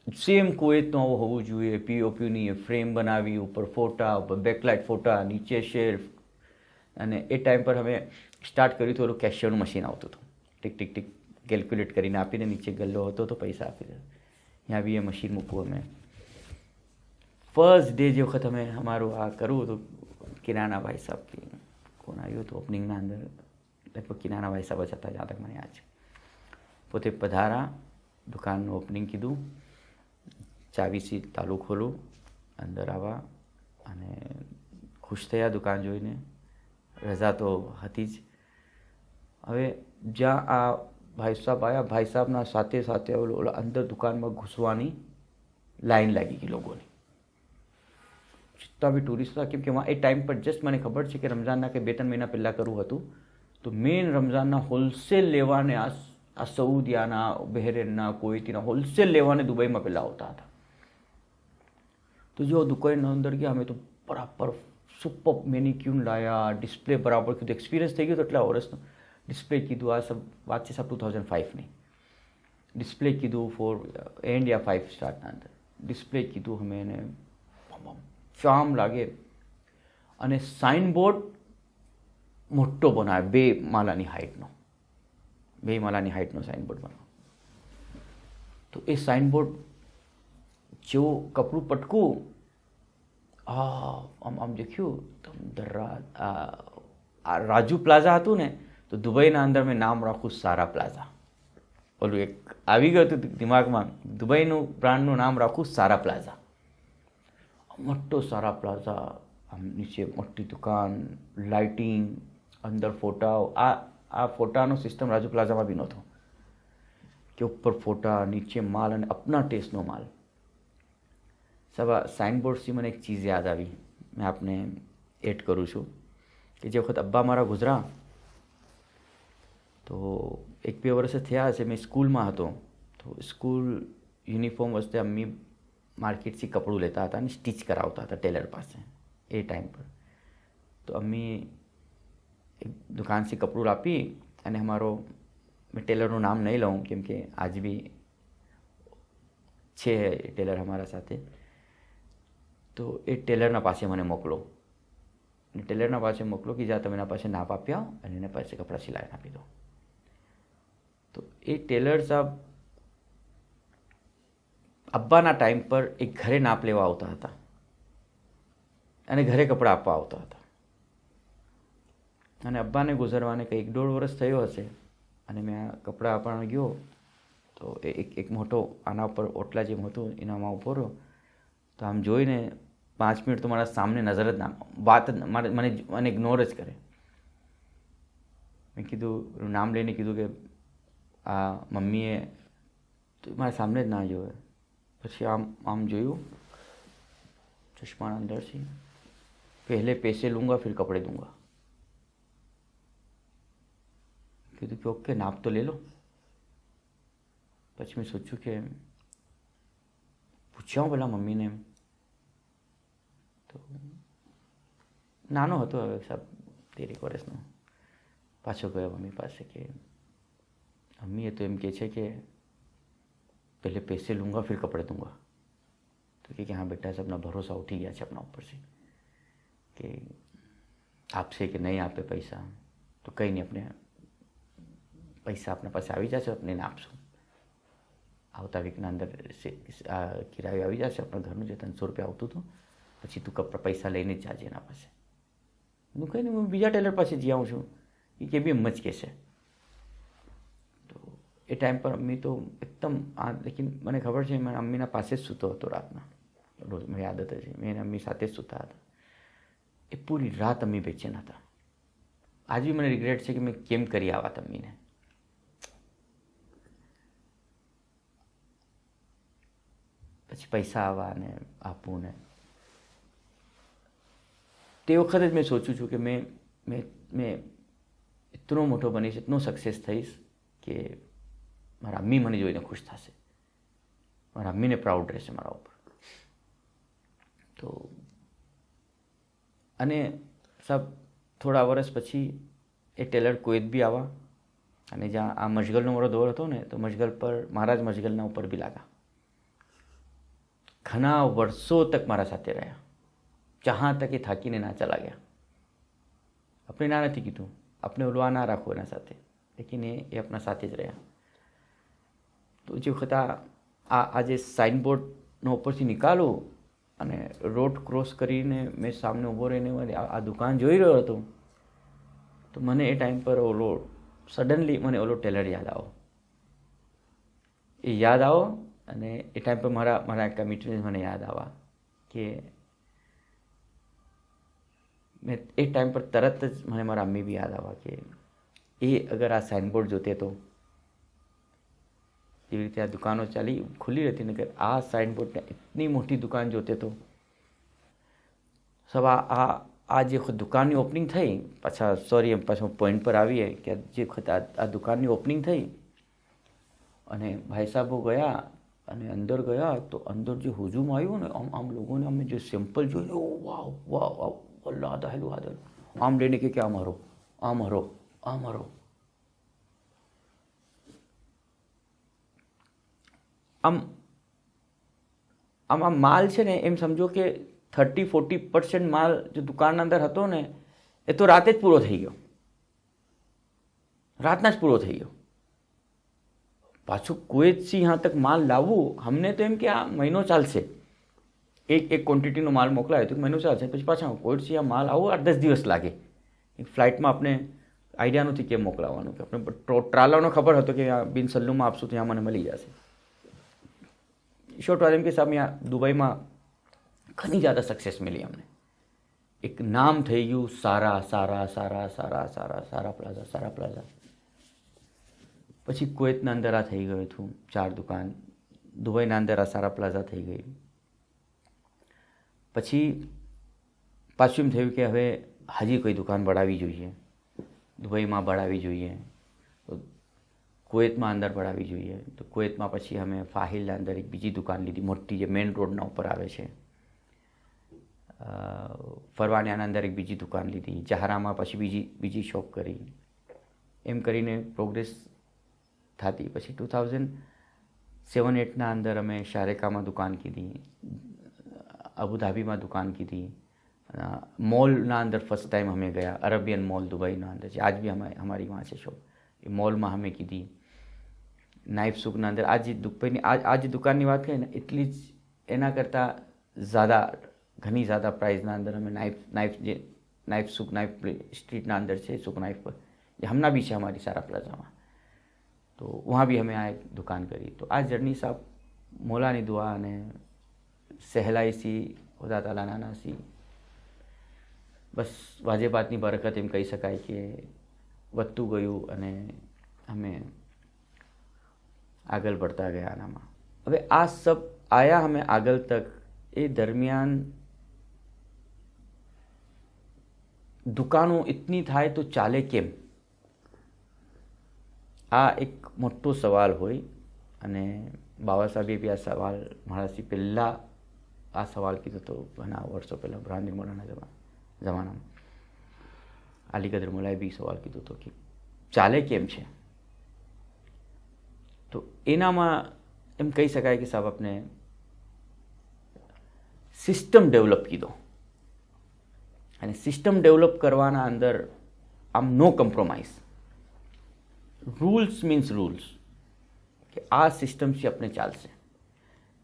સેમ કુવૈતનું આવું હોવું જોઈએ. પીઓપીની ફ્રેમ બનાવી, ઉપર ફોટા, ઉપર બેકલાઇટ ફોટા, નીચે શેલ્ફ. અને એ ટાઈમ પર અમે સ્ટાર્ટ કર્યું હતું, ઓલું કેશિયરનું મશીન આવતું હતું. ટીક કેલ્ક્યુલેટ કરીને આપીને નીચે ગલ્લો હતો તો પૈસા આપી દે. ત્યાં બી એ મશીન મૂકવું અમે. ફર્સ્ટ ડે જે વખત અમે અમારું આ કરવું હતું, કિરાના ભાઈ સાહેબ કોણ આવ્યું હતું ઓપનિંગના અંદર, લગભગ કિરાના ભાઈ સાહેબ જ હતા જ્યાં તક મને યાદ છે. પોતે પધારા, દુકાનનું ઓપનિંગ કીધું, ચાવીથી તાલું ખોલું, અંદર આવવા અને ખુશ થયા દુકાન જોઈને. રજા તો હતી જ. હવે જ્યાં આ ભાઈ સાહેબ આવ્યા, ભાઈ સાહેબના સાથે સાથે અંદર દુકાનમાં ઘૂસવાની લાઈન લાગી ગઈ લોકોની. જેટલા બી ટુરિસ્ટ હતા, કેમ કે એ ટાઈમ પર જસ્ટ મને ખબર છે કે રમઝાનના કે 2-3 મહિના પહેલાં કરવું હતું, તો મેઇન રમઝાનના હોલસેલ લેવાને આ સઉદીયાના, બહેરેનના, કુવૈતીના હોલસેલ લેવાને દુબઈમાં પહેલાં આવતા હતા. તો જો દુકાનના અંદર ગયા અમે તો બરાબર સુપર મેનિક્યુન લાયા, ડિસ્પ્લે બરાબર કીધું. એક્સપિરિયન્સ થઈ ગયો તો એટલા વર્ષનો. ડિસ્પ્લે કીધું, આ સબ વાત છે સબ 2005ની. ડિસ્પ્લે કીધું ફોર ઇન્ડિયા 5 સ્ટારના અંદર ડિસ્પ્લે કીધું અમે એને શામ લાગે. અને સાઇનબોર્ડ મોટો બનાવે 2 માળાની હાઇટનો, 2 માળાની હાઇટનો સાઇનબોર્ડ બનાવો. તો એ સાઇનબોર્ડ જેવું કપડું પટકું, આમ દેખ્યું તો આ રાજુ પ્લાઝા હતું ને, તો દુબઈના અંદર મેં નામ રાખું સારા પ્લાઝા. ઓલું એક આવી ગયું હતું દિમાગમાં, દુબઈનું બ્રાન્ડનું નામ રાખું સારા પ્લાઝા. મોટો સારા પ્લાઝા, આમ નીચે મોટી દુકાન, લાઇટિંગ, અંદર ફોટાઓ. આ ફોટાનો સિસ્ટમ રાજુ પ્લાઝામાં બી નહોતો કે ઉપર ફોટા, નીચે માલ અને અપના ટેસ્ટનો માલ. સવા સાઇનબોર્ડથી મને એક ચીઝ યાદ આવી, મેં આપને એડ કરું છું કે જે વખત અબ્બા મારા ગુજરા તો 1-2 વર્ષ થયા હશે, મેં સ્કૂલમાં હતો. તો સ્કૂલ યુનિફોર્મ વસ્તે અમ્મી માર્કેટથી કપડું લેતા હતા અને સ્ટીચ કરાવતા હતા ટેલર પાસે એ ટાઈમ પર. તો અમ્મી એક દુકાનથી કપડું આપી અને મેં ટેલરનું નામ નહીં લઉં કેમ કે આજ બી છે ટેલર અમારા સાથે. તો એ ટેલરના પાસે મને મોકલો, અને ટેલરના પાસે મોકલો કે જ્યાં તમે એના પાસે નાપ આપી આવો અને એના પાસે કપડાં સિલાઈને આપી દો. તો એ ટેલર સાહેબ અબ્બાના ટાઈમ પર એક ઘરે નાપ લેવા આવતા હતા અને ઘરે કપડાં આપવા આવતા હતા. અને અબ્બાને ગુજરવાને કંઈ 1-1.5 વર્ષ થયો હશે અને મેં આ કપડાં આપવા ગયો તો એક મોટો આના ઉપર ઓટલા જેમ હતું એનામાં ઊભો રહ્યો. તો આમ જોઈને 5 મિનિટ તો મારા સામને નજર જ ના, વાત જ મને ઇગ્નોર જ કરે. મેં કીધું, નામ લઈને કીધું કે આ મમ્મીએ, તો મારા સામને જ ના જોવે. પછી આમ જોયું, ચશ્માના અંદરથી, પહેલે પૈસે લૂંગા ફિર કપડે દૂંગા. કીધું કે ઓકે નાપ તો લે લો. પછી મેં સોચ્યું કે પૂછ્યા પેલા મમ્મીને, તો નાનો હતો હવે સાહેબ 13 વર્ષનો. પાછો ગયો મમ્મી પાસે કે મમ્મી એ તો એમ કહે છે કે पहले पैसे लूँगा फिर कपड़े दूंगा. तो कि हाँ बेटा सबना भरोसा उठी गया છે अपना ऊपर से कि आपसे कि नहीं આપે પૈસા તો કંઈ નહીં, આપણે પૈસા આપણા પાસે આવી જશે, આપણે એને આપશું. આવતા વીકના અંદર કિરાયો આવી જશે આપણા ઘરનું, જે 300 રૂપિયા આવતું હતું. પછી તું પૈસા લઈને જ જાજે એના પાસે. હું કંઈ નહીં, હું બીજા ટેલર પાસે જઈ આવું છું. એ કે બી એમ જ કહેશે. તો એ ટાઈમ પર અમ્મી તો એકદમ લેકિન મને ખબર છે મેં અમ્મીના પાસે જ સૂતો હતો રાતના. રોજ મારી આદત છે, મેં અમ્મી સાથે જ સૂતા હતા. એ પૂરી રાત અમ્મી બેચેન હતા. આજ બી મને રિગ્રેટ છે કે મેં કેમ કરી આ વાત અમ્મીને. પછી પૈસા આવવા ને આપવું ને તે વખતે જ મેં સોચું છું કે મેં એટલો મોટો બનીશ, એટલો સક્સેસ થઈશ કે મારા અમ્મી મને જોઈને ખુશ થશે, મારા અમ્મીને પ્રાઉડ રહેશે મારા ઉપર. તો અને સાહેબ થોડા વર્ષ પછી એ ટેલર કુવૈત બી આવ્યા અને જ્યાં આ મશગલનો મારો દોર હતો ને, તો મશગલ પર મારા જ મશગલના ઉપર બી લાગ્યા. ઘણા વર્ષો તક મારા સાથે રહ્યા, જहाँ તક એ થાકીને ના ચલા ગયા. આપણે ના નથી કીધું, આપણે ઓલું ના રાખો એના સાથે, લેકિન એ આપણા સાથે જ રહ્યા. તો જે વખત આ જે સાઇનબોર્ડનો ઉપરથી નિકાલું અને રોડ ક્રોસ કરીને મેં સામે ઊભો રહીને આ દુકાન જોઈ રહ્યો હતો. તો મને એ ટાઈમ પર સડનલી મને ઓલો ટેલર યાદ આવો અને એ ટાઈમ પર મારા એક મિત્રને મને યાદ આવ્યા કે મેં એ ટાઈમ પર તરત જ મને મારા અમ્મી બી યાદ આવ્યા કે એ અગર આ સાઇનબોર્ડ જોતે તો એવી રીતે આ દુકાનો ખુલ્લી રહેતી ને કે આ સાઇનબોર્ડને એટલી મોટી દુકાન જોતે તો સબ આ જે દુકાનની ઓપનિંગ થઈ પાછા પોઈન્ટ પર આવીએ કે જે વખત આ દુકાનની ઓપનિંગ થઈ અને ભાઈ સાહેબો ગયા અને અંદર ગયા તો અંદર જે હુજુમ આવ્યું ને આમ લોકોને અમે જે સેમ્પલ જોઈને વાહ વાહ વાહ અલ્લાહ દહેલું આદલ આમ લઈને કે આ મારો આ મારો આ મારો આમ માલ છે ને એમ સમજો કે 30-40% માલ જો દુકાનના અંદર હતો ને એ તો રાતે જ પૂરો થઈ ગયો, રાતના જ પૂરો થઈ ગયો. પાછું કુવૈતથી यहाँ તક માલ લાવવું અમને તો એમ કે આ મહિનો ચાલશે, એક ક્વોન્ટિટીનો માલ મોકલાયો તો મહિનો ચાલશે, પછી પાછા કુવૈતથી આ માલ આવો 8-10 દિવસ લાગે. એક ફ્લાઇટમાં આપણે આઈડિયા નથી કેમ મોકલાવવાનું, કે આપણે ટ્રાલરનો ખબર હતો કે બિન સલ્લુમાં આપશું તો ત્યાં મને મળી જશે. શોર્ટ વાત એમ કે સાહેબ અહીંયા દુબઈમાં ઘણી જ્યાદા સક્સેસ મળી અમને, એક નામ થઈ ગયું સારા પ્લાઝા. પછી કુવૈતના અંદર આ થઈ ગયું હતું 4 દુકાન, દુબઈના અંદર આ સારા પ્લાઝા થઈ ગઈ. પછી પાછું એમ થયું કે હવે હજી કોઈ દુકાન બઢાવવી જોઈએ, દુબઈમાં બઢાવવી જોઈએ, તો કુવૈતમાં અંદર બઢાવવી જોઈએ. તો કુવૈતમાં પછી અમે ફાહિલના અંદર એક બીજી દુકાન લીધી મોટી, જે મેઇન રોડના ઉપર આવે છે. ફરવાનિયાના અંદર એક બીજી દુકાન લીધી, જહારામાં પછી બીજી શોપ કરી. એમ કરીને પ્રોગ્રેસ થતી. પછી 2007-8ના અંદર અમે શારેકામાં દુકાન કીધી, અબુધાબીમાં દુકાન કીધી, મોલના અંદર ફર્સ્ટ ટાઈમ અમે ગયા, અરેબિયન મોલ દુબઈના અંદર છે, આજ બી हमारी वहाँ છે શોપ. એ મોલમાં અમે કીધી. નાઇફ સુકના અંદર આ જે દુકાનની વાત કરીએ ને એટલી જ એના કરતાં ઘણી ज़्यादा प्राइसના અંદર અમે नाइफ स्ट्रीटના અંદર છે सुक नाइफ पर, ये हमना भी है हमारी सारा प्लाजा में, तो वहाँ भी हमें एक दुकान करी. तो આ જર્ની સાહેબ મોલાની દુઆ અને સહેલાઈ સી ખુદા તાલાના નાસી, બસ વાજેબાતની બરકત એમ કહી શકાય કે વધતું ગયું અને અમે આગળ बढ़ता ગયા આનામાં. હવે આ સબ આયા અમે આગળ તક, એ દરમિયાન દુકાનો ઇતની થાય તો ચાલે કેમ, આ એક મોટો સવાલ હોય. અને બાબા સાહેબે બી આ સવાલ મારાથી પહેલાં આ સવાલ કીધો હતો ઘણા વર્ષો પહેલાં, બુરહાનદ્દીન મૌલાના જમાનામાં અલી કદર મોલાએ બી સવાલ કીધો હતો કે ચાલે કેમ છે. તો એનામાં એમ કહી શકાય કે સાહેબ આપણે સિસ્ટમ ડેવલપ કીધો, અને સિસ્ટમ ડેવલપ કરવાના અંદર આમ no compromise. Rules means rules, કે આ સિસ્ટમથી આપણે ચાલશે.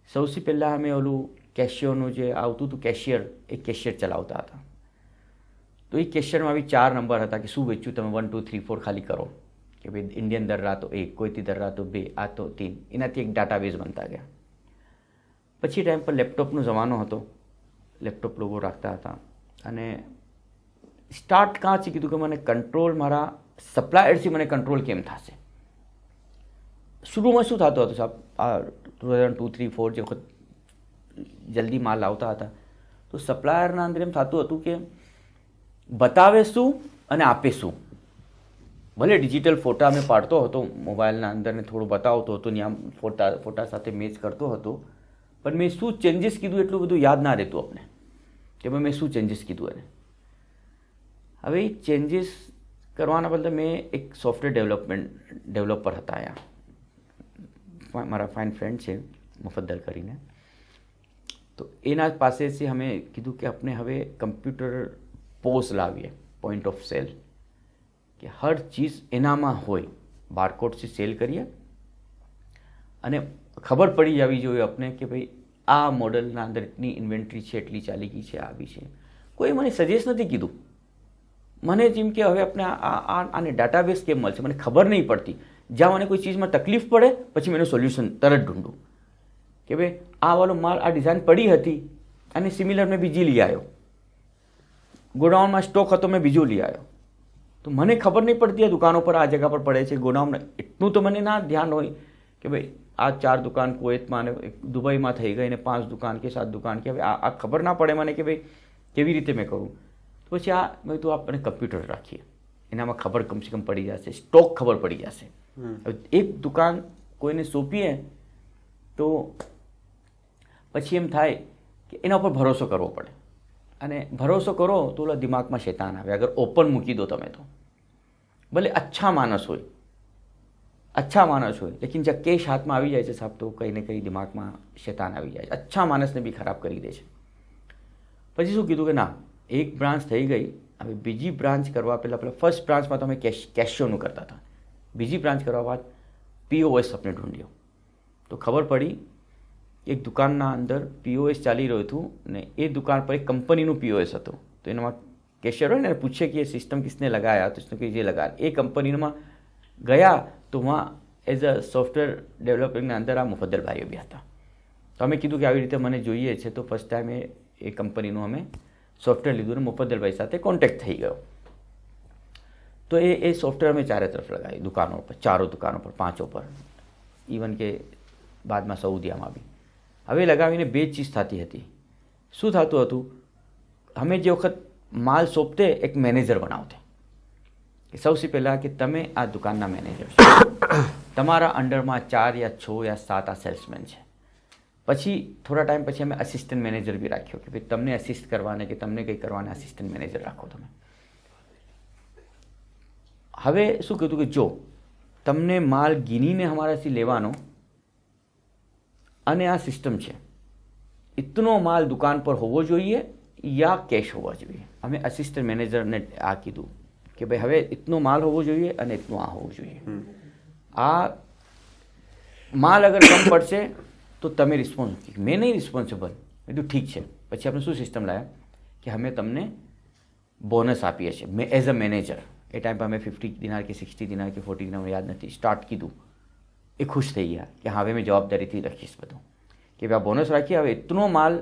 સૌથી પહેલાં અમે ઓલું કેશિયરનું જે આવતું હતું કેશિયર ચલાવતા હતા. તો એ કેશિયરમાં બી 4 નંબર હતા કે શું વેચ્યું તમે, 1 2 3 4 ખાલી કરો, કે ભાઈ ઇન્ડિયન દર્રા તો 1, કોઈથી દર્રા તો 2, આ તો 3. એનાથી એક ડાટાબેઝ બનતા ગયા. પછી ટાઈમ પર લેપટોપનો જમાનો હતો, લેપટોપ લોકો રાખતા હતા. અને સ્ટાર્ટ કાંથી કીધું કે મને કંટ્રોલ મારા સપ્લાયરથી મને કંટ્રોલ કેમ થશે. શરૂમાં શું થતું હતું સાહેબ, આ 2002 3 4 જે વખત જલ્દી માલ લાવતા હતા, તો સપ્લાયરના અંદર એમ થતું હતું કે બતાવે શું અને આપે શું. ભલે ડિજિટલ ફોટા અમે પાડતો હતો મોબાઈલના અંદર ને થોડું બતાવતો હતો ને આમ ફોટા સાથે મેચ કરતો હતો, પણ મેં શું ચેન્જીસ કીધું એટલું બધું યાદ ના રહેતું આપણે, કે મેં શું ચેન્જીસ કીધું એને. હવે એ ચેન્જીસ કરવાના બદલે મેં એક સોફ્ટવેર ડેવલપર હતા અહીંયા, મારા ફાઇન ફ્રેન્ડ છે મુફદ્દલ કરીને. તો એના પાસેથી અમે કીધું કે આપણે હવે કમ્પ્યુટર પોઝ લાવીએ, પોઈન્ટ ઓફ સેલ, કે હર ચીજ એનામાં હોય, બારકોડથી સેલ કરીએ અને ખબર પડી જવી જોઈએ આપણે કે ભાઈ આ મોડલના અંદર એટલી ઇન્વેન્ટરી છે, એટલી ચાલી ગઈ છે, આવી છે. કોઈ મને સજેસ્ટ નથી કીધું. મને જેમ કે હવે આપણે આને ડાટાબેઝ કેમ મળશે મને ખબર નહીં પડતી. જ્યાં મને કોઈ ચીજમાં તકલીફ પડે પછી મેં એનું સોલ્યુશન તરત ઢૂંઢું કે ભાઈ આ વાળો માલ આ ડિઝાઇન પડી હતી અને સિમિલર મેં બીજી લઈ આવ્યો. ગોડાઉનમાં સ્ટોક હતો મેં બીજો લઈ આવ્યો. તો મને ખબર નહીં પડતી આ દુકાનો પર આ જગ્યા પર પડે છે ગોડાઉન. એટલું તો મને ના ધ્યાન હોય કે ભાઈ આ 4 દુકાન કુવૈતમાં અને દુબઈમાં થઈ ગઈ ને 5 દુકાન કે 7 દુકાન કે આ ખબર ના પડે મને કે ભાઈ કેવી રીતે મેં કરું. તો પછી મેં તો આપણે કમ્પ્યુટર રાખીએ એનામાં ખબર કમસે કમ પડી જશે, સ્ટોક ખબર પડી જશે. એક દુકાન કોઈને સોંપીએ તો પછી એમ થાય કે એના ઉપર ભરોસો કરવો પડે. અને ભરોસો કરો તો ઓલા દિમાગમાં શેતાન આવે. અગર ઓપન મૂકી દો તમે તો ભલે અચ્છા માણસ હોય લેકિન જ્યાં કેશ હાથમાં આવી જાય છે સાહેબ તો કંઈ ને કંઈ દિમાગમાં શેતાન આવી જાય છે. અચ્છા માણસને બી ખરાબ કરી દે છે. પછી શું કીધું કે ના એક બ્રાન્ચ થઈ ગઈ, હવે બીજી બ્રાન્ચ કરવા પહેલાં ફર્સ્ટ બ્રાન્ચમાં તો અમે કેશિયોનું કરતા હતા. બીજી બ્રાન્ચ કરવા બાદ POS આપણે ઢૂંઢ્યો તો ખબર પડી એક દુકાનના અંદર POS ચાલી રહ્યું હતું ને એ દુકાન પર એક કંપનીનું POS હતું. તો એનામાં કેશિયર હોય ને પૂછે કે એ સિસ્ટમ કિસને લગાયા તો કે જે લગાયા. એ કંપનીમાં ગયા તો વहाँ એઝ અ સોફ્ટવેર ડેવલપિંગના અંદર આ મુફદ્દલભાઈઓ બી હતા. તો અમે કીધું કે આવી રીતે મને જોઈએ છે. તો ફર્સ્ટ ટાઈમ એ કંપનીનું અમે સોફ્ટવેર લીધું અને મુફદ્દલભાઈ સાથે કોન્ટેક્ટ થઈ ગયો. તો એ સોફ્ટવેર અમે ચારે તરફ લગાવી દુકાનો પર, 4 દુકાનો પર, 5 પર, ઇવન કે બાદમાં સઉદીયામાં બી. હવે લગાવીને 2 ચીજ થતી હતી. શું થતું હતું, અમે જે વખત માલ સોંપતે એક મેનેજર બનાવતે કે સૌથી પહેલાં કે તમે આ દુકાનના મેનેજર છો, તમારા અંડરમાં 4 યા 6 યા 7 આ સેલ્સમેન છે. પછી થોડા ટાઈમ પછી અમે અસિસ્ટન્ટ મેનેજર બી રાખ્યો કે ભાઈ તમને અસિસ્ટ કરવાને કે તમને કંઈ કરવાને અસિસ્ટન્ટ મેનેજર રાખો તમે. હવે શું કીધું કે જો તમને માલ ગીનીને અમારાથી લેવાનો અને આ સિસ્ટમ છે, ઇતનો માલ દુકાન પર હોવો જોઈએ યા કેશ હોવા જોઈએ. અમે અસિસ્ટન્ટ મેનેજરને આ કીધું કે ભાઈ હવે ઇતનો માલ હોવો જોઈએ અને ઇતનો આ હોવું જોઈએ. આ માલ અગર કમ પડશે તો તમે રિસ્પોન્સિબલ, મેં નહીં રિસ્પોન્સિબલ. કીધું ઠીક છે. પછી આપણે શું સિસ્ટમ લાવ્યા કે અમે તમને બોનસ આપીએ છીએ મેં as a manager. A time પર અમે 50 દિનાર કે 60 દિનાર કે 40 દિનાર યાદ નથી સ્ટાર્ટ કીધું. એ ખુશ થઈ ગયા કે હવે મેં જવાબદારીથી રાખીશ બધું કે ભાઈ આ બોનસ રાખીએ. હવે ઇતનો માલ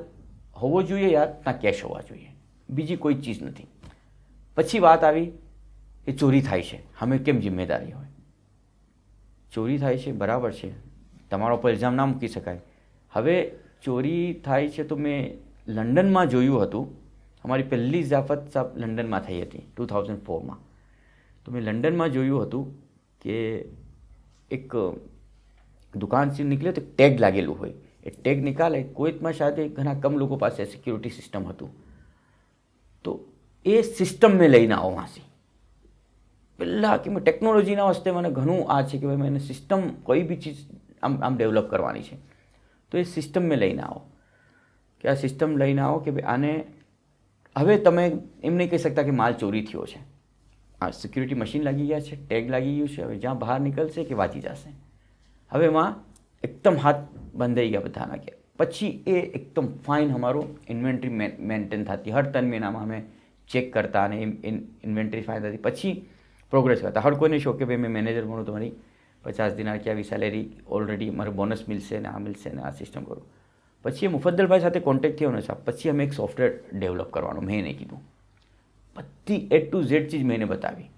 હોવો જોઈએ યાર, ના કેશ હોવા જોઈએ, બીજી કોઈ ચીજ નથી. પછી વાત આવી એ ચોરી થાય છે, અમે કેમ જિમ્મેદારી હોય. ચોરી થાય છે બરાબર છે, તમારા ઉપર ઇલ્ઝામ ના મૂકી શકાય. હવે ચોરી થાય છે તો મેં લંડનમાં જોયું હતું. અમારી પહેલી ઝાફત સાહેબ લંડનમાં થઈ હતી 2004માં. તો મેં લંડનમાં જોયું હતું કે એક દુકાનથી નીકળે તો ટેગ લાગેલું હોય. એ ટેગ નિકાલે કોઈકમાં શાયદ ઘણા કમ લોકો પાસે સિક્યુરિટી સિસ્ટમ હતું. તો એ સિસ્ટમ મેં લઈને આવો વાંસી પહેલાં કે મેં ટેકનોલોજીના વસ્તે મને ઘણું આ છે કે ભાઈ મેં સિસ્ટમ કોઈ બી ચીજ આમ ડેવલપ કરવાની છે. તો એ સિસ્ટમ મેં લઈને આવો કે આ સિસ્ટમ લઈને આવો કે ભાઈ આને હવે તમે એમ નહીં કહી શકતા કે માલ ચોરી થયો છે. આ સિક્યુરિટી મશીન લાગી ગયા છે, ટેગ લાગી ગયું છે. હવે જ્યાં બહાર નીકળશે કે વાંચી જશે. હવે એમાં એકદમ હાથ બંધાઈ ગયા બધાના કે પછી એ એકદમ ફાઇન અમારું ઇન્વેન્ટરી મેન્ટેન થતી. હર 3 મહિનામાં અમે ચેક કરતા અને ઇન્વેન્ટરી ફાઇન થતી. પછી પ્રોગ્રેસ કરતા. હર કોઈને શો કે ભાઈ મેં મેનેજર બનું તો મારી 50 દિનાર કે આવી સેલેરી ઓલરેડી મારે બોનસ મિલશે ને આ મિલશે ને આ સિસ્ટમ કરું. પછી એ મુફદ્દલભાઈ સાથે કોન્ટેક્ટ થયો ને સાહેબ. પછી અમે એક સોફ્ટવેર ડેવલપ કરવાનું મેં એને કીધું. બધી A to Z ચીજ મેં એને બતાવી.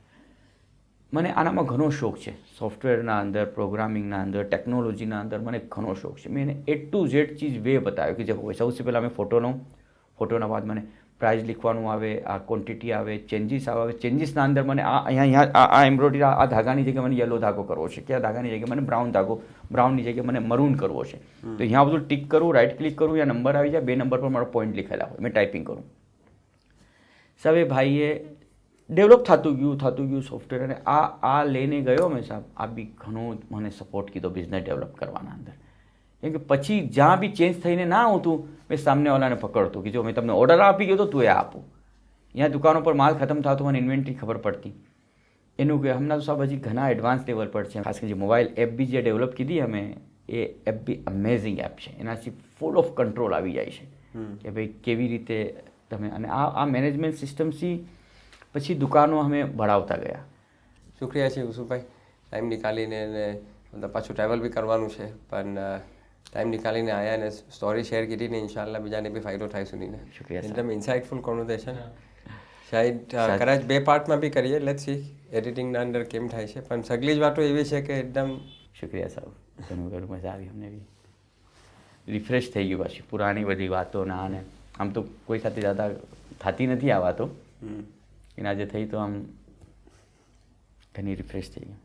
મને આનામાં ઘણો શોખ છે, સોફ્ટવેરના અંદર, પ્રોગ્રામિંગના અંદર, ટેકનોલોજીના અંદર મને ઘણો શોખ છે. મેં એને A to Z ચીજ વે બતાવ્યો કે જે હોય. સૌથી પહેલાં મેં ફોટો લઉં, ફોટોના બાદ મને પ્રાઇસ લીખવાનું આવે, આ ક્વોન્ટિટી આવે, ચેન્જીસ આવે. ચેન્જીસના અંદર મને અહીંયા આ એમ્બ્રોઇડરી આ ધાગાની જગ્યાએ મને યલો ધાગો કરવો છે કે આ ધાગાની જગ્યાએ મને બ્રાઉન ધાગો, બ્રાઉનની જગ્યાએ મને મરૂન કરવો છે. તો અહીંયા બધું ટિક કરું, રાઇટ ક્લિક કરું, યા નંબર આવી જાય, 2 નંબર પર મારો પોઈન્ટ લીખેલા હોય, મેં ટાઈપિંગ કરું. સાહેબ ભાઈએ ડેવલપ થતું ગયું સોફ્ટવેર. અને આ લઈને ગયો મેં સાહેબ. આ બી ઘણો મને સપોર્ટ કીધો બિઝનેસ ડેવલપ કરવાના અંદર. કેમ કે પછી જ્યાં બી ચેન્જ થઈને ના આવતું મેં સામનેવાળાને પકડતું કે જો મેં તમને ઓર્ડર આપી ગયો તો તું એ આપું. અહીંયા દુકાનો પર માલ ખતમ થતો મને ઇન્વેન્ટરી ખબર પડતી. એનું કે હમણાં તો સાહેબ હજી ઘણા એડવાન્સ લેવલ પર છે. ખાસ કરીને મોબાઈલ એપ બી જે ડેવલપ કીધી અમે એ એપ બી અમેઝિંગ એપ છે. એનાથી ફૂલ ઓફ કંટ્રોલ આવી જાય છે કે ભાઈ કેવી રીતે તમે, અને આ મેનેજમેન્ટ સિસ્ટમથી પછી દુકાનો અમે બઢાવતા ગયા. શુક્રિયા છે યુસુફભાઈ, ટાઈમ નીકાળીને, મતલબ પાછું ટ્રાવેલ બી કરવાનું છે પણ ટાઈમ નીકાળીને આવ્યા અને સ્ટોરી શેર કીધી ને ઇન્શાલ્લાહ બીજાને બી ફાયદો થાય સુનીને. શુક્રિયા સર. એકદમ ઇન્સાઇટફુલ કોન્વર્સેશન. શાયદ કદાચ 2 પાર્ટમાં બી કરીએ, લેટ્સ સી એડિટિંગના અંદર કેમ થાય છે, પણ સગલી જ વાતો એવી છે કે એકદમ. શુક્રિયા સાહેબ, ઘણું ઘણું મજા આવી અમને બી. રિફ્રેશ થઈ ગયું પાછી પુરાણી બધી વાતોના, અને આમ તો કોઈ સાથે જતા થતી નથી આ વાતો, એના જે થઈ તો આમ ઘણી રિફ્રેશ થઈ ગયું.